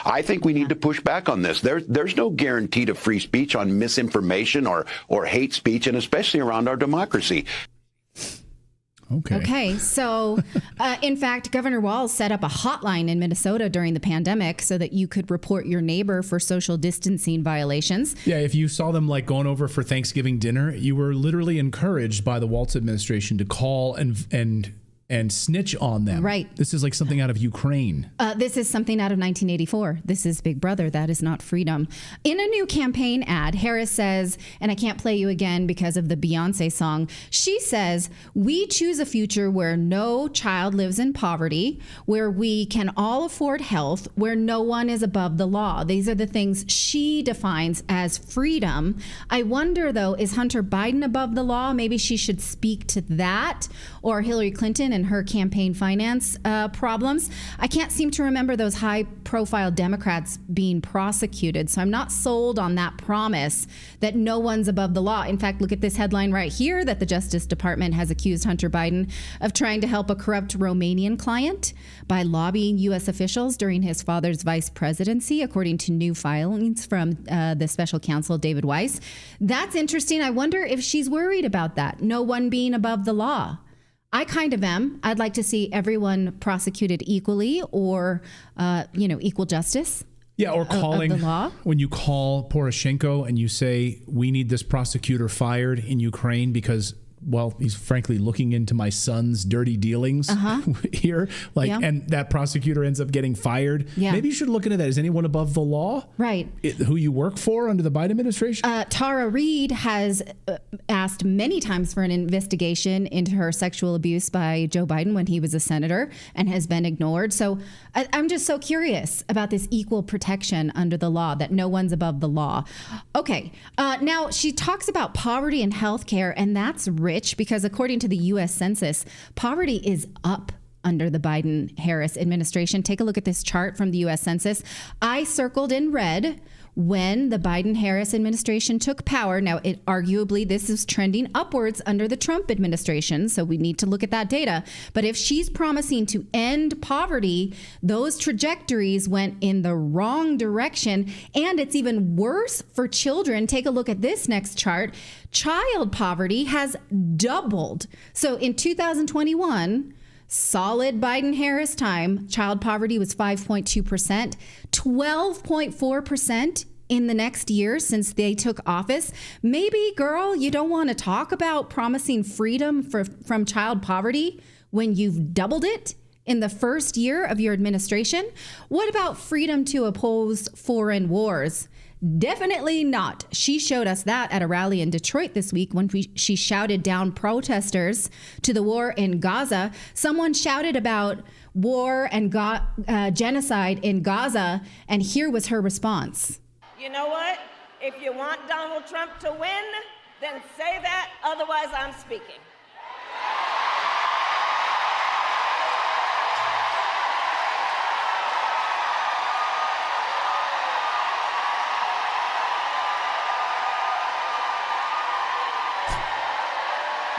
I think we need to push back on this. There's no guarantee to free speech on misinformation or hate speech, and especially around our democracy. Okay. So, in fact, Governor Walz set up a hotline in Minnesota during the pandemic so that you could report your neighbor for social distancing violations. Yeah, if you saw them like going over for Thanksgiving dinner, you were literally encouraged by the Walz administration to call and and snitch on them. Right. This is like something out of Ukraine. This is something out of 1984. This is Big Brother. That is not freedom. In a new campaign ad, Harris says, and I can't play you again because of the Beyonce song, she says, we choose a future where no child lives in poverty, where we can all afford health, where no one is above the law. These are the things she defines as freedom. I wonder, though, is Hunter Biden above the law? Maybe she should speak to that, or Hillary Clinton and her campaign finance problems. I can't seem to remember those high-profile Democrats being prosecuted, so I'm not sold on that promise that no one's above the law. In fact, look at this headline right here that the Justice Department has accused Hunter Biden of trying to help a corrupt Romanian client by lobbying U.S. officials during his father's vice presidency, according to new filings from the special counsel, David Weiss. That's interesting. I wonder if she's worried about that, no one being above the law. I kind of am. I'd like to see everyone prosecuted equally, or, equal justice. Yeah, or calling, of the law. When you call Poroshenko and you say, we need this prosecutor fired in Ukraine because, well, he's frankly looking into my son's dirty dealings here. And that prosecutor ends up getting fired. Yeah. Maybe you should look into that. Is anyone above the law? Right. Who you work for under the Biden administration? Tara Reid has asked many times for an investigation into her sexual abuse by Joe Biden when he was a senator, and has been ignored. So I'm just so curious about this equal protection under the law, that no one's above the law. Okay. Now she talks about poverty and healthcare, and that's rich because according to the U.S. Census, poverty is up under the Biden-Harris administration. Take a look at this chart from the U.S. Census. I circled in red when the Biden-Harris administration took power. Now, arguably, this is trending upwards under the Trump administration, so we need to look at that data. But if she's promising to end poverty, those trajectories went in the wrong direction, and it's even worse for children. Take a look at this next chart. Child poverty has doubled. So in 2021, solid Biden-Harris time, child poverty was 5.2%, 12.4% in the next year since they took office. Maybe, girl, you don't want to talk about promising freedom from child poverty when you've doubled it in the first year of your administration. What about freedom to oppose foreign wars? Definitely not. She showed us that at a rally in Detroit this week when she shouted down protesters to the war in Gaza. Someone shouted about war and genocide in Gaza, and here was her response. You know what? If you want Donald Trump to win, then say that. Otherwise, I'm speaking.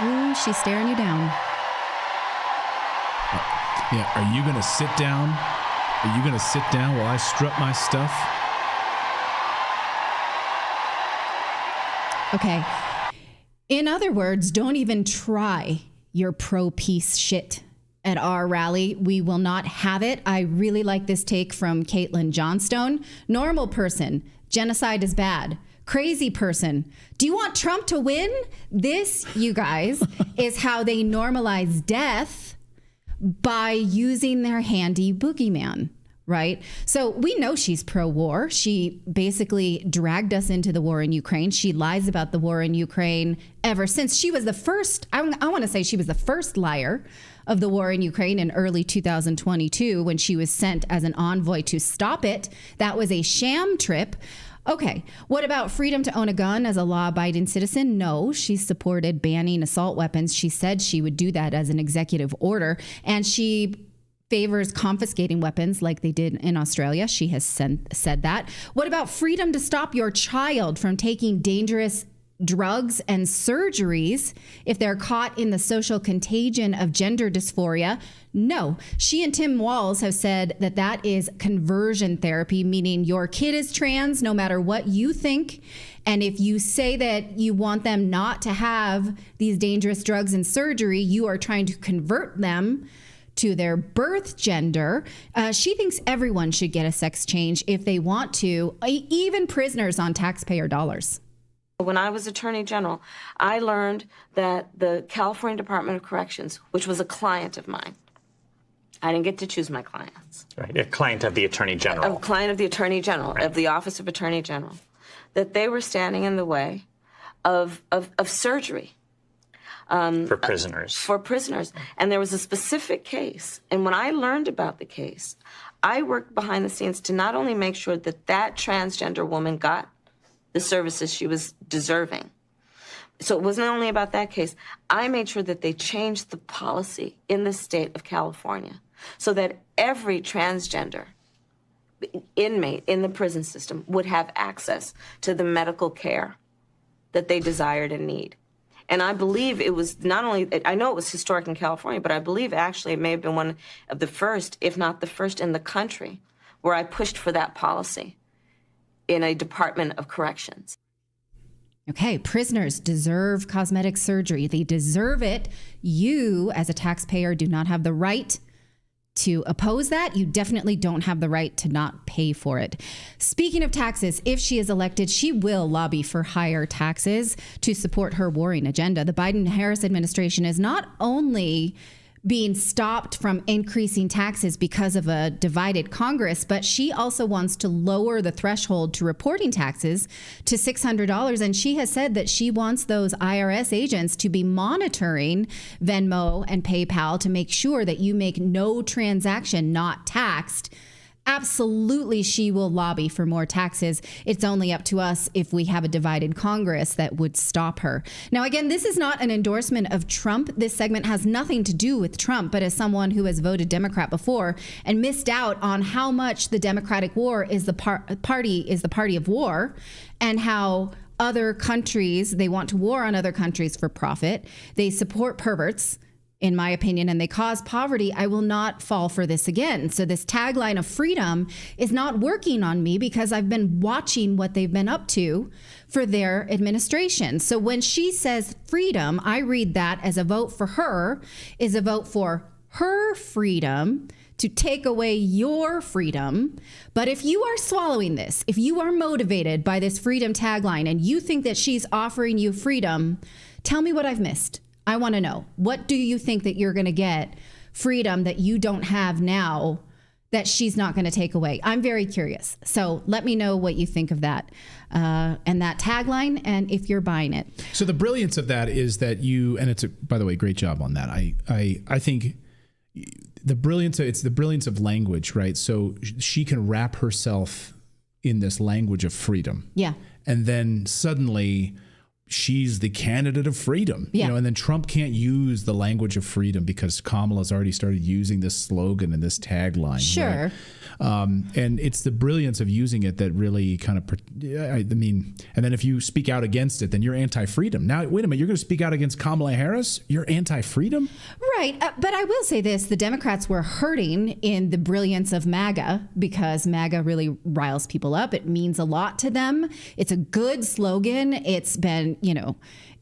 Ooh, she's staring you down. Yeah, are you going to sit down? Are you going to sit down while I strut my stuff? Okay. In other words, don't even try your pro-peace shit at our rally. We will not have it. I really like this take from Caitlin Johnstone. Normal person, genocide is bad. Crazy person, do you want Trump to win? This, you guys, is how they normalize death by using their handy boogeyman, right? So we know she's pro-war. She basically dragged us into the war in Ukraine. She lies about the war in Ukraine ever since. She was the first, I want to say she was the first liar of the war in Ukraine in early 2022 when she was sent as an envoy to stop it. That was a sham trip. Okay, what about freedom to own a gun as a law-abiding citizen? No, she supported banning assault weapons. She said she would do that as an executive order, and she favors confiscating weapons like they did in Australia. She has said that. What about freedom to stop your child from taking dangerous drugs and surgeries if they're caught in the social contagion of gender dysphoria? No. She and Tim Walz have said that that is conversion therapy, meaning your kid is trans no matter what you think. And if you say that you want them not to have these dangerous drugs and surgery, you are trying to convert them to their birth gender. She thinks everyone should get a sex change if they want to, even prisoners on taxpayer dollars. When I was Attorney General, I learned that the California Department of Corrections, which was a client of mine, I didn't get to choose my clients. Right, a client of the Attorney General. A client of the Attorney General, right. Of the Office of Attorney General, that they were standing in the way of surgery. For prisoners. For prisoners. And there was a specific case. And when I learned about the case, I worked behind the scenes to not only make sure that that transgender woman got the services she was deserving. So it wasn't only about that case. I made sure that they changed the policy in the state of California so that every transgender inmate in the prison system would have access to the medical care that they desired and need. And I believe it was not only, I know it was historic in California, but I believe actually it may have been one of the first, if not the first in the country, where I pushed for that policy in a Department of Corrections. Okay, prisoners deserve cosmetic surgery. They deserve it. You, as a taxpayer, do not have the right to oppose that. You definitely don't have the right to not pay for it. Speaking of taxes, if she is elected, she will lobby for higher taxes to support her warring agenda. The Biden-Harris administration is not only being stopped from increasing taxes because of a divided Congress, but she also wants to lower the threshold to reporting taxes to $600. And she has said that she wants those IRS agents to be monitoring Venmo and PayPal to make sure that you make no transaction not taxed. Absolutely, she will lobby for more taxes. It's only up to us if we have a divided Congress that would stop her. Now, again, this is not an endorsement of Trump. This segment has nothing to do with Trump, but as someone who has voted Democrat before and missed out on how much the Democratic war is the party of war, and how other countries, they want to war on other countries for profit. They support perverts, in my opinion, and they cause poverty. I will not fall for this again. So this tagline of freedom is not working on me because I've been watching what they've been up to for their administration. So when she says freedom, I read that as a vote for her is a vote for her freedom to take away your freedom. But if you are swallowing this, if you are motivated by this freedom tagline and you think that she's offering you freedom, tell me what I've missed. I want to know, what do you think that you're going to get freedom that you don't have now that she's not going to take away? I'm very curious. So let me know what you think of that and that tagline and if you're buying it. So the brilliance of that is that you, and it's by the way, great job on that. I think the brilliance, it's the brilliance of language, right? So she can wrap herself in this language of freedom. Yeah. And then suddenly she's the candidate of freedom, yeah. And then Trump can't use the language of freedom because Kamala's already started using this slogan and this tagline. Sure. Right? And it's the brilliance of using it that really kind of, I mean, and then if you speak out against it, then you're anti-freedom. Now, wait a minute, you're going to speak out against Kamala Harris? You're anti-freedom? Right. But I will say this, the Democrats were hurting in the brilliance of MAGA because MAGA really riles people up. It means a lot to them. It's a good slogan. It's been,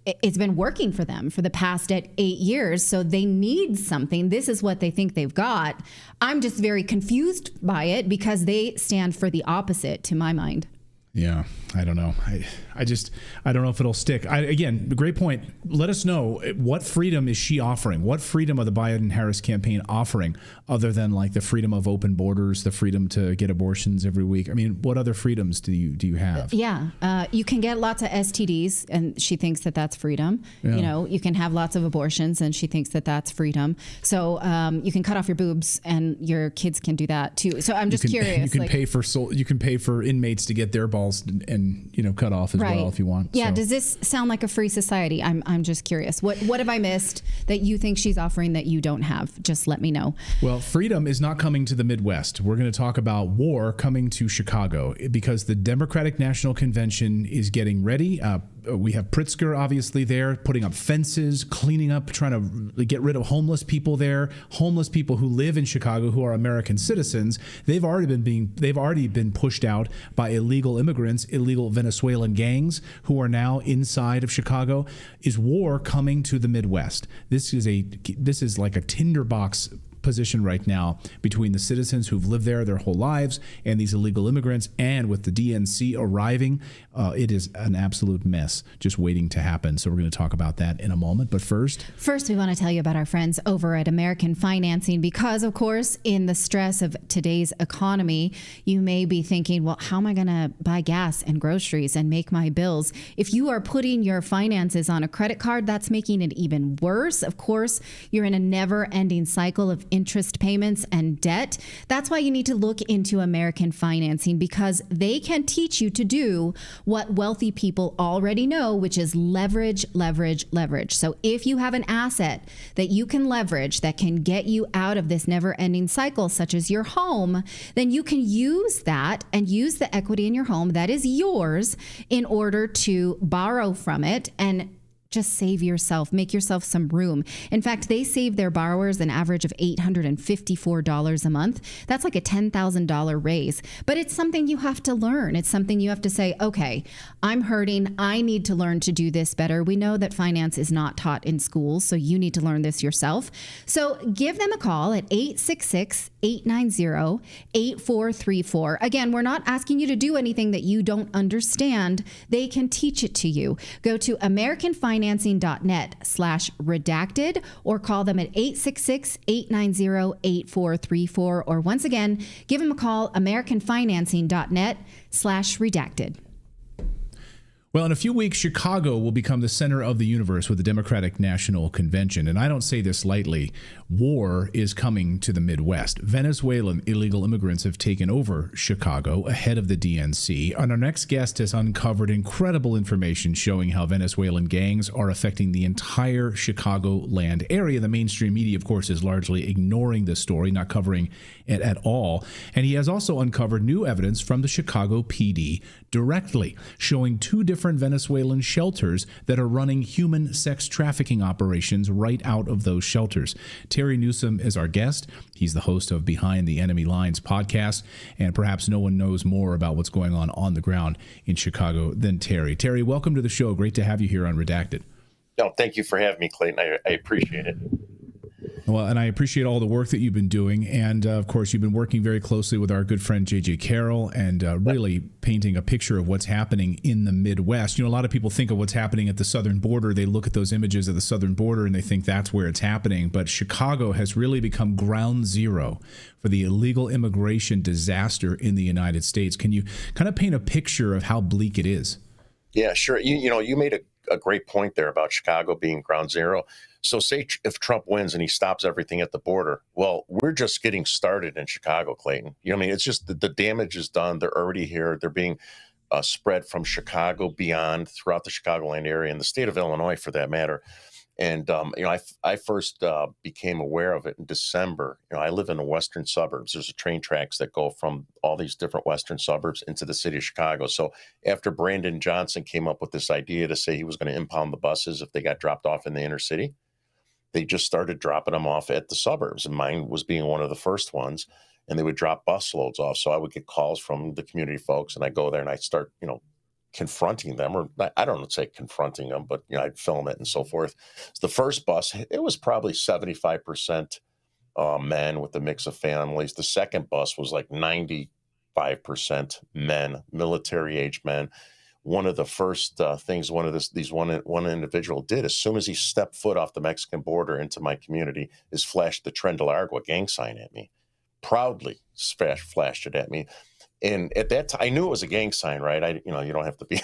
it's been working for them for the past 8 years. So they need something. This is what they think they've got. I'm just very confused by it because they stand for the opposite to my mind. Yeah, I don't know. I don't know if it'll stick. Again, great point. Let us know, what freedom is she offering? What freedom are the Biden-Harris campaign offering other than like the freedom of open borders, the freedom to get abortions every week? I mean, what other freedoms do you have? Yeah, you can get lots of STDs, and she thinks that that's freedom. Yeah. You can have lots of abortions, and she thinks that that's freedom. So you can cut off your boobs, and your kids can do that too. So I'm just curious. You can pay for inmates to get their balls and cut off as well if you want. Yeah. So. Does this sound like a free society? I'm just curious. What have I missed that you think she's offering that you don't have? Just let me know. Well, freedom is not coming to the Midwest. We're going to talk about war coming to Chicago because the Democratic National Convention is getting ready. We have Pritzker obviously there, putting up fences, cleaning up, trying to get rid of homeless people there. Homeless people who live in Chicago who are American citizens. They've already been pushed out by illegal immigrants, illegal Venezuelan gangs who are now inside of Chicago. Is war coming to the Midwest? This is like a tinderbox position right now between the citizens who've lived there their whole lives and these illegal immigrants, and with the DNC arriving, it is an absolute mess just waiting to happen. So we're going to talk about that in a moment. But first, we want to tell you about our friends over at American Financing, because, of course, in the stress of today's economy, you may be thinking, well, how am I going to buy gas and groceries and make my bills? If you are putting your finances on a credit card, that's making it even worse. Of course, you're in a never-ending cycle of interest payments and debt. That's why you need to look into American Financing, because they can teach you to do what wealthy people already know, which is leverage, leverage, leverage. So if you have an asset that you can leverage that can get you out of this never-ending cycle, such as your home, then you can use that and use the equity in your home that is yours in order to borrow from it and just save yourself, make yourself some room. In fact, they save their borrowers an average of $854 a month. That's like a $10,000 raise. But it's something you have to learn. It's something you have to say, okay, I'm hurting. I need to learn to do this better. We know that finance is not taught in schools, so you need to learn this yourself. So give them a call at 866-890-8434. Again, we're not asking you to do anything that you don't understand. They can teach it to you. Go to AmericanFinancing.net/redacted or call them at 866-890-8434. Or once again, give them a call, AmericanFinancing.net/redacted. Well, in a few weeks, Chicago will become the center of the universe with the Democratic National Convention. And I don't say this lightly. War is coming to the Midwest. Venezuelan illegal immigrants have taken over Chicago ahead of the DNC. And our next guest has uncovered incredible information showing how Venezuelan gangs are affecting the entire Chicagoland area. The mainstream media, of course, is largely ignoring this story, not covering it at all. And he has also uncovered new evidence from the Chicago PD directly, showing two different Venezuelan shelters that are running human sex trafficking operations right out of those shelters. Terry Newsome is our guest. He's the host of Behind the Enemy Lines podcast, and perhaps no one knows more about what's going on the ground in Chicago than Terry. Terry, welcome to the show. Great to have you here on Redacted. No, thank you for having me, Clayton. I appreciate it. Well, and I appreciate all the work that you've been doing. And, of course, you've been working very closely with our good friend J.J. Carroll and really painting a picture of what's happening in the Midwest. You know, a lot of people think of what's happening at the southern border. They look at those images of the southern border and they think that's where it's happening. But Chicago has really become ground zero for the illegal immigration disaster in the United States. Can you kind of paint a picture of how bleak it is? Yeah, sure. You made a great point there about Chicago being ground zero. So say if Trump wins and he stops everything at the border, well, we're just getting started in Chicago, Clayton. You know what I mean? It's just the damage is done. They're already here. They're being spread from Chicago beyond throughout the Chicagoland area and the state of Illinois, for that matter. And, I first became aware of it in December. I live in the western suburbs. There's train tracks that go from all these different western suburbs into the city of Chicago. So after Brandon Johnson came up with this idea to say he was going to impound the buses if they got dropped off in the inner city, they just started dropping them off at the suburbs. And mine was being one of the first ones. And they would drop bus loads off. So I would get calls from the community folks, and I go there and I start, confronting them, or I don't say confronting them, but I'd film it and so forth. So the first bus, it was probably 75% men with a mix of families. The second bus was like 95% men, military-age men. One of the first things one individual did as soon as he stepped foot off the Mexican border into my community is flashed the Tren del Agua gang sign at me. Proudly flashed it at me. And at that time, I knew it was a gang sign, right? You don't have to be,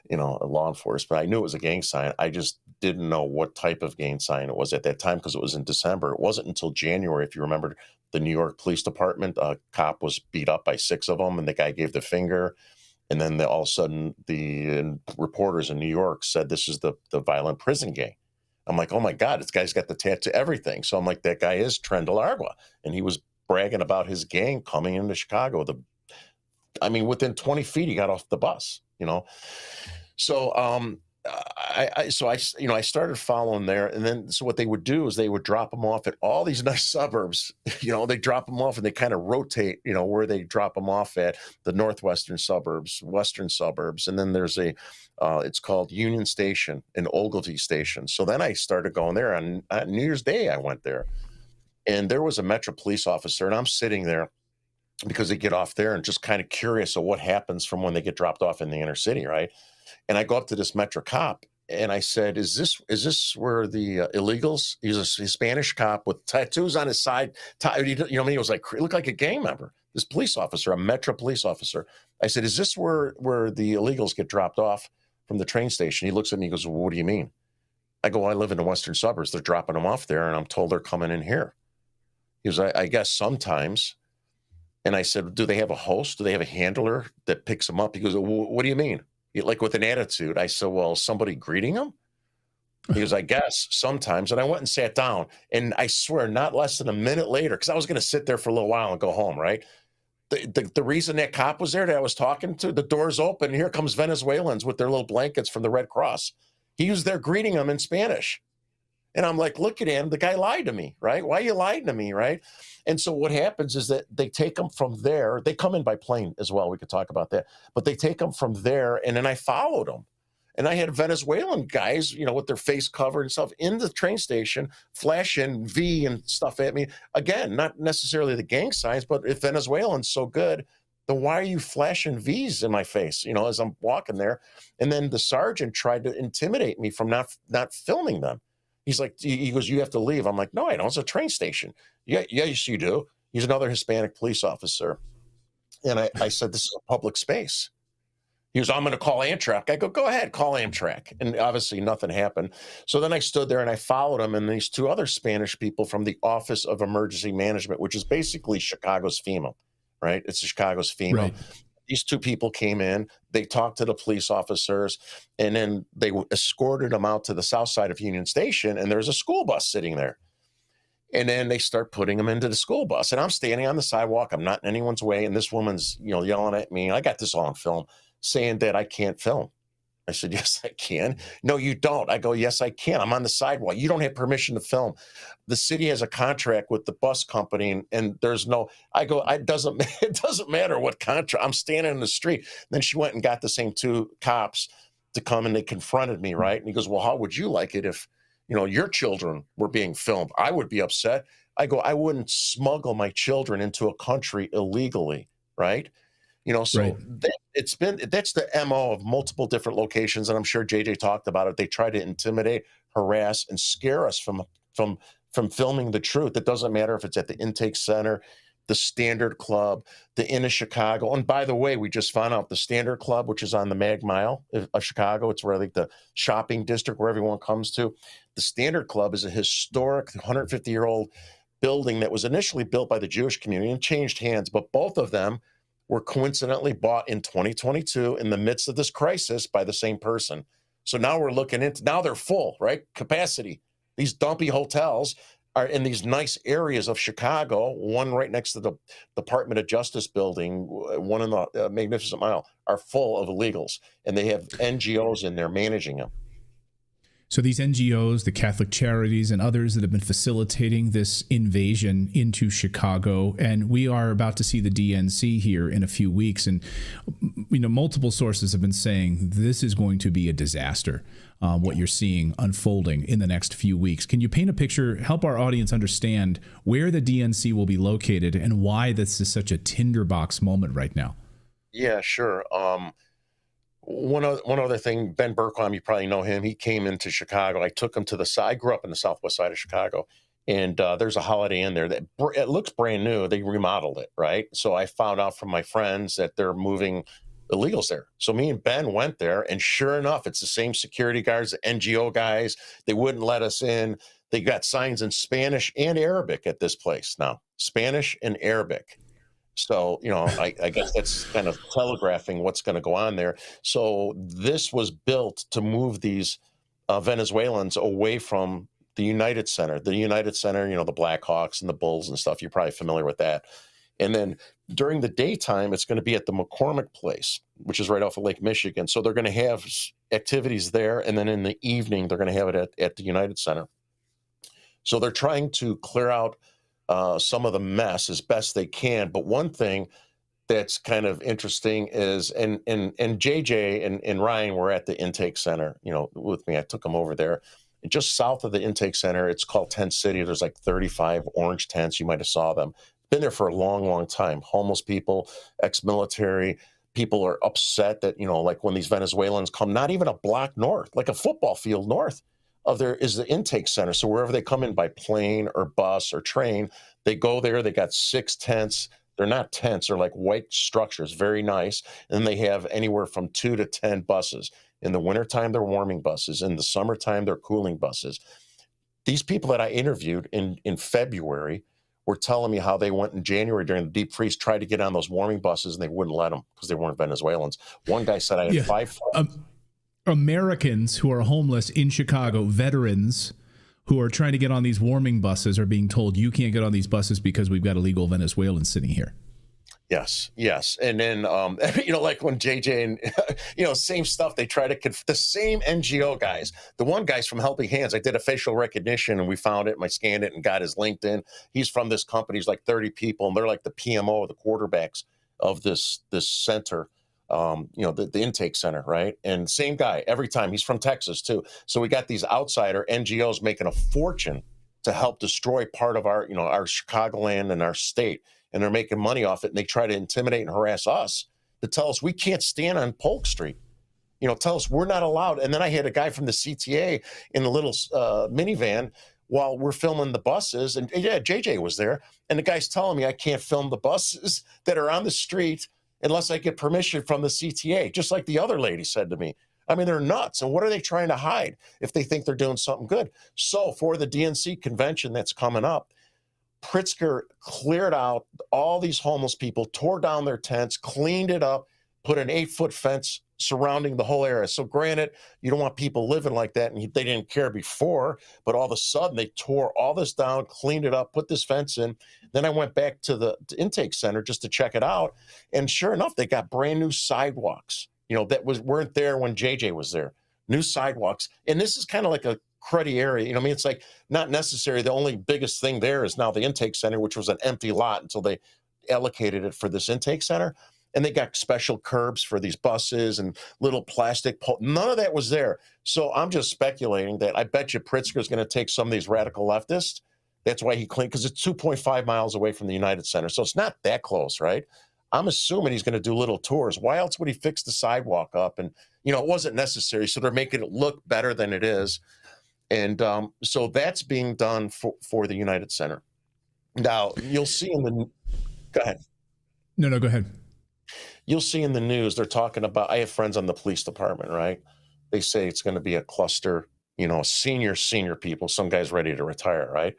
a law enforcement. I knew it was a gang sign. I just didn't know what type of gang sign it was at that time because it was in December. It wasn't until January, if you remember, the New York Police Department, a cop was beat up by 6 of them, and the guy gave the finger. And then all of a sudden, the reporters in New York said this is the violent prison gang. I'm like, oh my God, this guy's got the tattoo, everything. So I'm like, that guy is Tren del Agua, and he was bragging about his gang coming into Chicago. Within 20 feet, he got off the bus, So I started following there. And then so what they would do is they would drop them off at all these nice suburbs. They drop them off and they kind of rotate, where they drop them off at the northwestern suburbs, western suburbs. And then there's it's called Union Station and Ogilvie Station. So then I started going there on New Year's Day. I went there. And there was a Metro police officer, and I'm sitting there because they get off there and just kind of curious of what happens from when they get dropped off in the inner city, right? And I go up to this Metro cop and I said, is this where the illegals? He's a Spanish cop with tattoos on his side. You know, he was like, he looked like a gang member. This police officer, a Metro police officer. I said, is this where the illegals get dropped off from the train station? He looks at me and goes, well, what do you mean? I go, well, I live in the western suburbs. They're dropping them off there, and I'm told they're coming in here. He goes, I guess sometimes. And I said, do they have a host? Do they have a handler that picks them up? He goes, well, what do you mean? Like with an attitude. I said, well, somebody greeting them? He goes, I guess sometimes. And I went and sat down, and I swear not less than a minute later, because I was going to sit there for a little while and go home, right? The reason that cop was there that I was talking to, the door's open, and here comes Venezuelans with their little blankets from the Red Cross. He was there greeting them in Spanish. And I'm like, look at him. The guy lied to me, right? Why are you lying to me, right? And so what happens is that they take them from there. They come in by plane as well. We could talk about that. But they take them from there, and then I followed them. And I had Venezuelan guys, you know, with their face covered and stuff in the train station, flashing V and stuff at me. Again, not necessarily the gang signs, but if Venezuelan's so good, then why are you flashing V's in my face, you know, as I'm walking there? And then the sergeant tried to intimidate me from not filming them. He's like, he goes, you have to leave. I'm like, no, I don't. It's a train station. Yeah, yes, you do. He's another Hispanic police officer. And I said, this is a public space. He goes, I'm going to call Amtrak. I go, go ahead, call Amtrak. And obviously nothing happened. So then I stood there and I followed him and these two other Spanish people from the Office of Emergency Management, which is basically Chicago's FEMA, right? It's Chicago's FEMA. Right. These two people came in, they talked to the police officers, and then they escorted them out to the south side of Union Station, and there's a school bus sitting there. And then they start putting them into the school bus. And I'm standing on the sidewalk. I'm not in anyone's way. And this woman's, you know, yelling at me. I got this all on film, saying that I can't film. I said, yes, I can. No, you don't. I go, yes, I can. I'm on the sidewalk. You don't have permission to film. The city has a contract with the bus company, and there's no, I go, it doesn't matter what contract. I'm standing in the street. Then she went and got the same two cops to come, and they confronted me, right? And he goes, well, how would you like it if, you know, your children were being filmed? I would be upset. I go, I wouldn't smuggle my children into a country illegally, right? You know, so right. That's the MO of multiple different locations. And I'm sure JJ talked about it. They try to intimidate, harass, and scare us from filming the truth. It doesn't matter if it's at the intake center, the Standard Club, the Inn of Chicago. And by the way, we just found out the Standard Club, which is on the Mag Mile of Chicago. It's where like the shopping district where everyone comes to. The Standard Club is a historic 150-year-old building that was initially built by the Jewish community and changed hands. But both of them were coincidentally bought in 2022 in the midst of this crisis by the same person. So now we're looking into, now they're full, right? Capacity. These dumpy hotels are in these nice areas of Chicago, one right next to the Department of Justice building, one in the Magnificent Mile, are full of illegals. And they have NGOs in there managing them. So these NGOs, the Catholic Charities, and others that have been facilitating this invasion into Chicago, and we are about to see the DNC here in a few weeks. And, you know, multiple sources have been saying this is going to be a disaster, what you're seeing unfolding in the next few weeks. Can you paint a picture, help our audience understand where the DNC will be located and why this is such a tinderbox moment right now? Yeah, sure. One other thing, Ben Berquam, you probably know him. He came into Chicago. I took him to the side. I grew up in the southwest side of Chicago, and there's a Holiday Inn there that it looks brand new. They remodeled it, right? So I found out from my friends that they're moving illegals there. So me and Ben went there, and sure enough, it's the same security guards, the NGO guys. They wouldn't let us in. They got signs in Spanish and Arabic at this place now, Spanish and Arabic. So, you know, I guess that's kind of telegraphing what's going to go on there. So this was built to move these Venezuelans away from the United Center. The United Center, you know, the Blackhawks and the Bulls and stuff. You're probably familiar with that. And then during the daytime, it's going to be at the McCormick Place, which is right off of Lake Michigan. So they're going to have activities there. And then in the evening, they're going to have it at the United Center. So they're trying to clear out some of the mess as best they can. But one thing that's kind of interesting is, and JJ and Ryan were at the intake center, you know, with me. I took them over there. And just south of the intake center, it's called Tent City. There's like 35 orange tents. You might have saw them. Been there for a long, long time. Homeless people, ex-military. People are upset that, like when these Venezuelans come, not even a block north, like a football field north of there is the intake center. So wherever they come in by plane or bus or train, they go there. They got 6 tents. They're not tents. They're like white structures, very nice. And they have anywhere from 2 to 10 buses. In the wintertime, they're warming buses. In the summertime, they're cooling buses. These people that I interviewed in February were telling me how they went in January during the deep freeze, tried to get on those warming buses, and they wouldn't let them because they weren't Venezuelans. One guy said I had 5... Americans who are homeless in Chicago, veterans who are trying to get on these warming buses, are being told, you can't get on these buses because we've got illegal Venezuelans sitting here. Yes. And then, like when JJ and, same stuff, they try to, the same NGO guys, the one guy's from Helping Hands. I did a facial recognition and we found it and I scanned it and got his LinkedIn. He's from this company. He's like 30 people and they're like the PMO, the quarterbacks of this center, the intake center, right? And same guy every time. He's from Texas too. So we got these outsider NGOs making a fortune to help destroy part of our, our Chicagoland and our state. And they're making money off it, and they try to intimidate and harass us to tell us we can't stand on Polk Street. Tell us we're not allowed. And then I had a guy from the CTA in a little minivan while we're filming the buses, and yeah, JJ was there, and the guy's telling me I can't film the buses that are on the street unless I get permission from the CTA, just like the other lady said to me. I mean, they're nuts. And what are they trying to hide if they think they're doing something good? So for the DNC convention that's coming up, Pritzker cleared out all these homeless people, tore down their tents, cleaned it up, put an 8-foot fence surrounding the whole area. So granted, you don't want people living like that, and they didn't care before, but all of a sudden they tore all this down, cleaned it up, put this fence in. Then I went back to the intake center just to check it out, and sure enough, they got brand new sidewalks, that weren't there when JJ was there. New sidewalks. And this is kind of like a cruddy area. It's like not necessary. The only biggest thing there is now the intake center, which was an empty lot until they allocated it for this intake center. And they got special curbs for these buses and little plastic none of that was there. So I'm just speculating that I bet you Pritzker is going to take some of these radical leftists. That's why he cleaned, because it's 2.5 miles away from the United Center. So it's not that close, right? I'm assuming he's going to do little tours. Why else would he fix the sidewalk up? And, it wasn't necessary. So they're making it look better than it is. And so that's being done for the United Center. Now, you'll see in the... Go ahead. No, go ahead. You'll see in the news, they're talking about... I have friends on the police department, right? They say it's going to be a cluster, senior people. Some guy's ready to retire, right?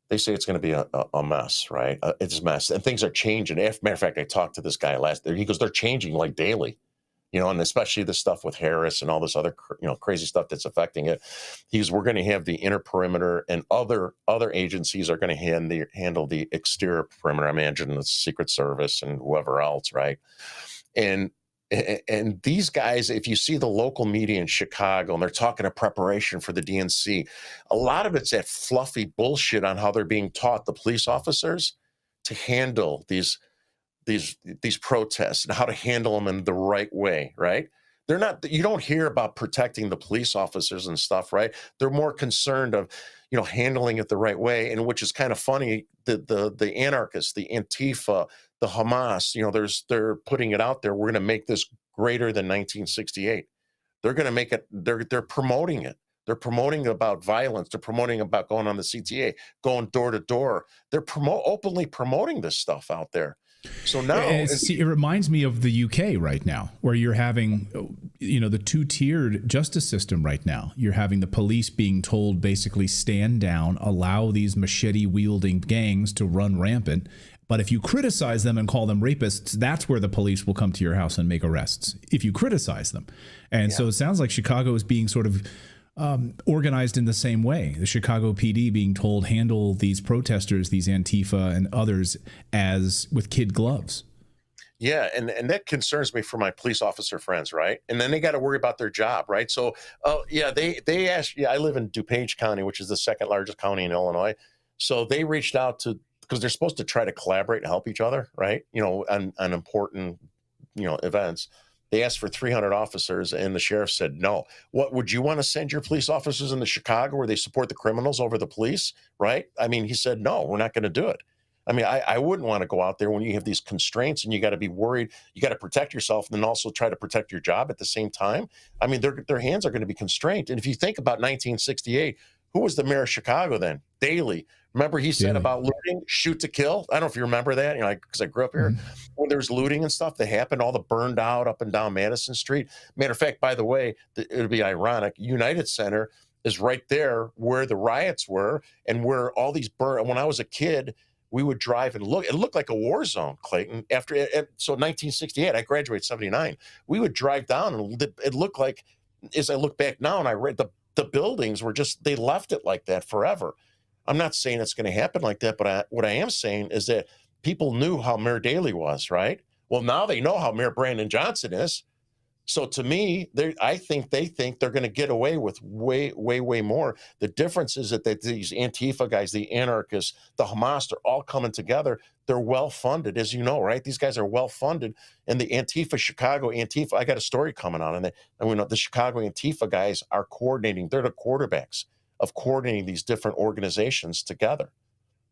They say it's going to be a mess, right? It's a mess. And things are changing. As a matter of fact, I talked to this guy last year. He goes, they're changing like daily. And especially the stuff with Harris and all this other, crazy stuff that's affecting it. We're going to have the inner perimeter, and other agencies are going to handle the exterior perimeter. I imagine the Secret Service and whoever else, right? And these guys, if you see the local media in Chicago, and they're talking a preparation for the DNC, a lot of it's that fluffy bullshit on how they're being taught, the police officers, to handle these protests and how to handle them in the right way, right? They're not, you don't hear about protecting the police officers and stuff, right? They're more concerned of, handling it the right way. And which is kind of funny, the anarchists, the Antifa, the Hamas, they're putting it out there. We're going to make this greater than 1968. They're going to make it, they're promoting it. They're promoting about violence. They're promoting about going on the CTA, going door to door. They're openly promoting this stuff out there. So now it reminds me of the UK right now, where you're having, the 2-tiered justice system right now. You're having the police being told basically stand down, allow these machete wielding gangs to run rampant. But if you criticize them and call them rapists, that's where the police will come to your house and make arrests if you criticize them. And so it sounds like Chicago is being sort of organized in the same way. The Chicago PD being told handle these protesters, these Antifa and others, as with kid gloves. Yeah, and that concerns me for my police officer friends, right? And then they got to worry about their job, right? So, they asked. Yeah, I live in DuPage County, which is the second largest county in Illinois. So they reached out because they're supposed to try to collaborate and help each other, right? On important, events. They asked for 300 officers, and the sheriff said no. What, would you want to send your police officers into Chicago where they support the criminals over the police, right? I mean, he said, no, we're not going to do it. I mean, I wouldn't want to go out there when you have these constraints and you got to be worried. You got to protect yourself and then also try to protect your job at the same time. I mean, their hands are going to be constrained. And if you think about 1968, who was the mayor of Chicago then? Daley. Remember he said about looting, shoot to kill? I don't know if you remember that, you know, because I grew up here. When there was looting and stuff that happened, all the burned out up and down Madison Street. Matter of fact, by the way, it would be ironic, United Center is right there where the riots were and where all these when I was a kid, we would drive and look. It looked like a war zone, Clayton. So 1968, I graduated 79. We would drive down and it looked like, as I look back now and I read the buildings were just, they left it like that forever. I'm not saying it's going to happen like that, but what I am saying is that people knew how Mayor Daley was, right? Well, now they know how Mayor Brandon Johnson is. So to me, I think they think they're going to get away with way, way, way more. The difference is that these Antifa guys, the anarchists, the Hamas, they're all coming together. They're well-funded, as you know, right? These guys are well-funded. And the Chicago Antifa, I got a story coming on. And we know the Chicago Antifa guys are coordinating. They're the quarterbacks of coordinating these different organizations together.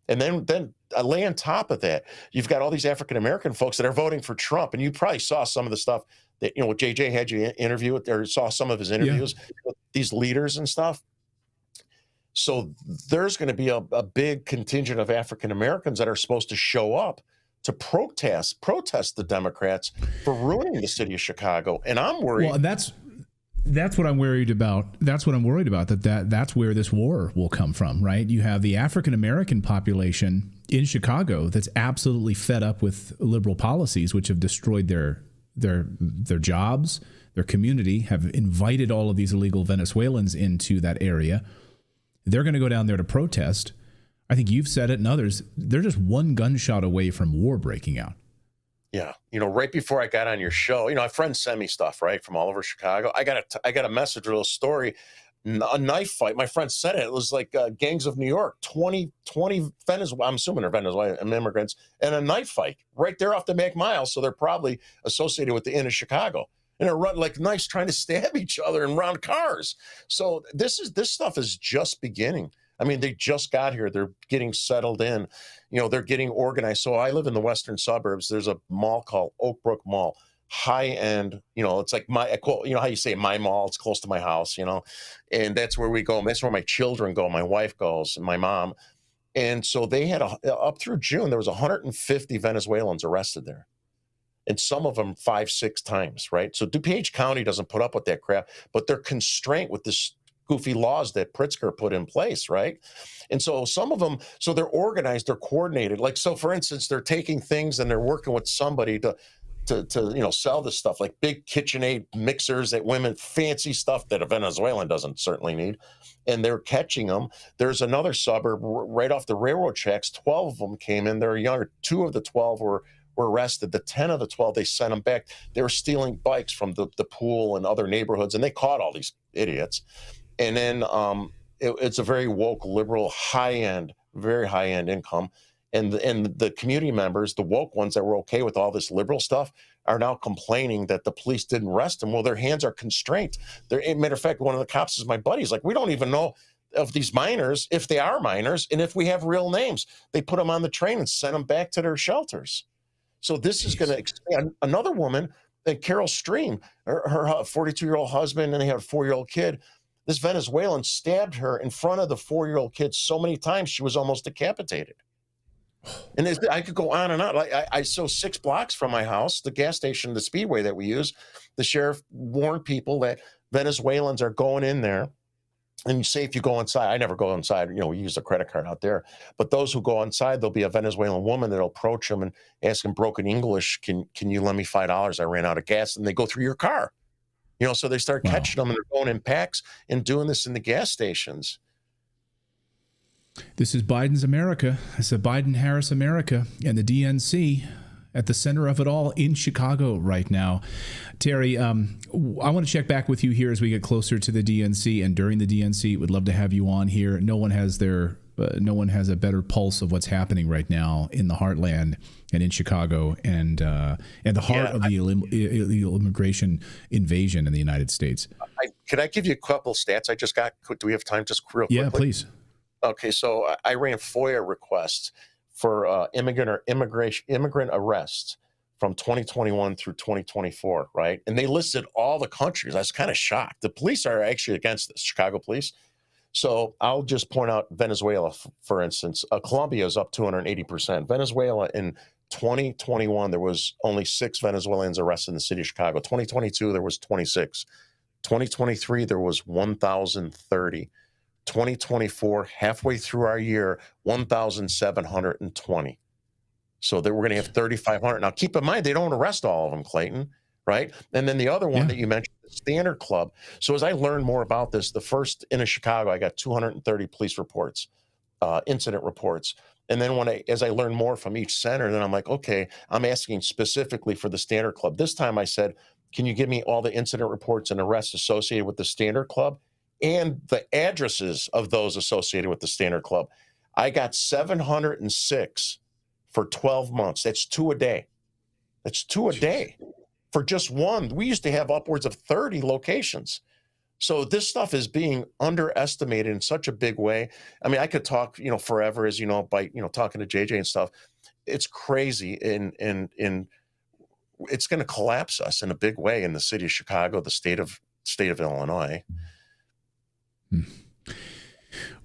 And then lay on top of that, you've got all these African-American folks that are voting for Trump. And you probably saw some of the stuff that, you know, JJ had you interview with, or saw some of his interviews with these leaders and stuff. So there's going to be a big contingent of African-Americans that are supposed to show up to protest the Democrats for ruining the city of Chicago. And I'm worried. Well, that's what I'm worried about. That's what I'm worried about, that's where this war will come from, right? You have the African-American population in Chicago that's absolutely fed up with liberal policies, which have destroyed their jobs, their community, have invited all of these illegal Venezuelans into that area. They're going to go down there to protest. I think you've said it and others, they're just one gunshot away from war breaking out. Yeah. You know, right before I got on your show, you know, my friends send me stuff, right, from all over Chicago. I got a message, a little story, a knife fight. My friend said it. It was like gangs of New York, 20 Venezuelan, I'm assuming they're Venezuelan immigrants, and a knife fight right there off the Mac Mile. So they're probably associated with the inn of Chicago. And they're running like knives trying to stab each other and round cars. So this stuff is just beginning. I mean, they just got here. They're getting settled in. You know, they're getting organized. So I live in the western suburbs. There's a mall called Oak Brook Mall. High end, you know, it's like you know how you say my mall, it's close to my house, you know, and that's where we go. That's where my children go. My wife goes and my mom. And so they had up through June, there was 150 Venezuelans arrested there. And some of them 5-6 times, right? So DuPage County doesn't put up with that crap, but they're constrained with this goofy laws that Pritzker put in place, right? And so some of them, so they're organized, they're coordinated. Like, so for instance, they're taking things and they're working with somebody to you know, sell this stuff, like big KitchenAid mixers that women, fancy stuff that a Venezuelan doesn't certainly need. And they're catching them. There's another suburb right off the railroad tracks. 12 of them came in. They're younger. 2 of the 12 were arrested. The 10 of the 12, they sent them back. They were stealing bikes from the pool and other neighborhoods, and they caught all these idiots. And then it's a very woke, liberal, high-end, very high-end income. And the community members, the woke ones that were okay with all this liberal stuff, are now complaining that the police didn't arrest them. Well, their hands are constrained. Matter of fact, one of the cops is my buddy. He's like, we don't even know of these minors, if they are minors, and if we have real names. They put them on the train and send them back to their shelters. So this is going to expand. Another woman, Carol Stream, her 42-year-old husband, and they have a 4-year-old kid. This Venezuelan stabbed her in front of the 4-year-old kid so many times she was almost decapitated. And I could go on and on. I so 6 blocks from my house, the gas station, the Speedway that we use, the sheriff warned people that Venezuelans are going in there. And you say if you go inside, I never go inside, you know, we use a credit card out there. But those who go inside, there'll be a Venezuelan woman that'll approach them and ask in broken English, can you lend me $5? I ran out of gas. And they go through your car. You know, so they start catching them and they're going in packs and doing this in the gas stations. This is Biden's America. It's a Biden-Harris America, and the DNC at the center of it all in Chicago right now. Terry, I want to check back with you here as we get closer to the DNC and during the DNC. Would love to have you on here. No one has their No one has a better pulse of what's happening right now in the heartland and in Chicago and the heart of the illegal immigration invasion in the United States. Could I give you a couple stats I just got? Do we have time just real quickly? Yeah, please. Okay, so I ran FOIA requests for immigrant arrests from 2021 through 2024, right? And they listed all the countries. I was kind of shocked. The police are actually against this, Chicago police. So I'll just point out Venezuela, for instance. Colombia is up 280%. Venezuela in 2021, there was only 6 Venezuelans arrested in the city of Chicago. 2022, there was 26. 2023, there was 1,030. 2024, halfway through our year, 1,720. So that we're going to have 3,500. Now, keep in mind, they don't arrest all of them, Clayton, right? And then the other one that you mentioned, the Standard Club. So as I learned more about this, the first in Chicago, I got 230 police reports, incident reports. And then as I learned more from each center, then I'm like, okay, I'm asking specifically for the Standard Club. This time I said, can you give me all the incident reports and arrests associated with the Standard Club and the addresses of those associated with the Standard Club? I got 706 for 12 months. That's 2 a day. That's 2 a day for just one. We used to have upwards of 30 locations. So this stuff is being underestimated in such a big way. I mean, I could talk, forever, as by talking to JJ and stuff. It's crazy, and it's going to collapse us in a big way in the city of Chicago, the state of Illinois.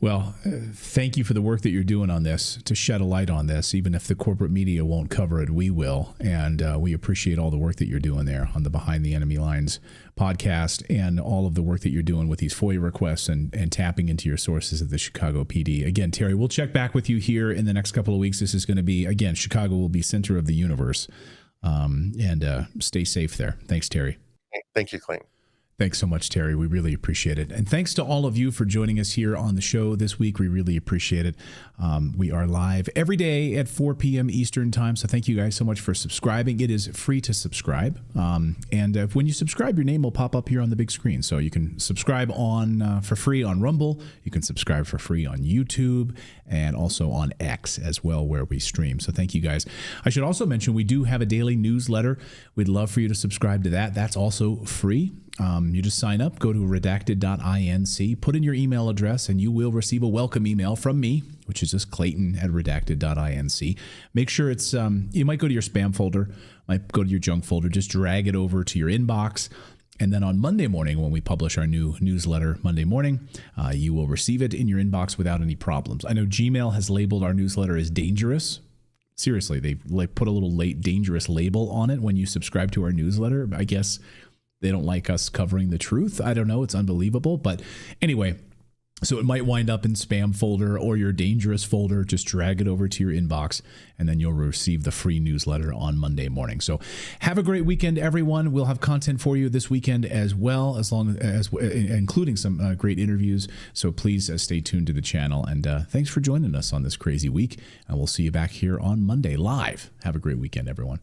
Well, thank you for the work that you're doing on this to shed a light on this. Even if the corporate media won't cover it, we will. And we appreciate all the work that you're doing there on the Behind the Enemy Lines podcast and all of the work that you're doing with these FOIA requests and tapping into your sources at the Chicago PD. Again, Terry, we'll check back with you here in the next couple of weeks. This is going to be, again, Chicago will be center of the universe. And stay safe there. Thanks, Terry. Thank you, Clayton. Thanks so much, Terry. We really appreciate it. And thanks to all of you for joining us here on the show this week. We really appreciate it. We are live every day at 4 p.m. Eastern time. So thank you guys so much for subscribing. It is free to subscribe. And when you subscribe, your name will pop up here on the big screen. So you can subscribe for free on Rumble. You can subscribe for free on YouTube and also on X as well, where we stream. So thank you guys. I should also mention we do have a daily newsletter. We'd love for you to subscribe to that. That's also free. You just sign up, go to redacted.inc, put in your email address, and you will receive a welcome email from me, which is just clayton@redacted.inc. Make sure it's, you might go to your spam folder, might go to your junk folder, just drag it over to your inbox. And then on Monday morning, when we publish our new newsletter Monday morning, you will receive it in your inbox without any problems. I know Gmail has labeled our newsletter as dangerous. Seriously, they put a little dangerous label on it when you subscribe to our newsletter. I guess they don't like us covering the truth. I don't know. It's unbelievable. But anyway, so it might wind up in spam folder or your dangerous folder. Just drag it over to your inbox, and then you'll receive the free newsletter on Monday morning. So have a great weekend, everyone. We'll have content for you this weekend as well, including some great interviews. So please stay tuned to the channel. And thanks for joining us on this crazy week. And we'll see you back here on Monday live. Have a great weekend, everyone.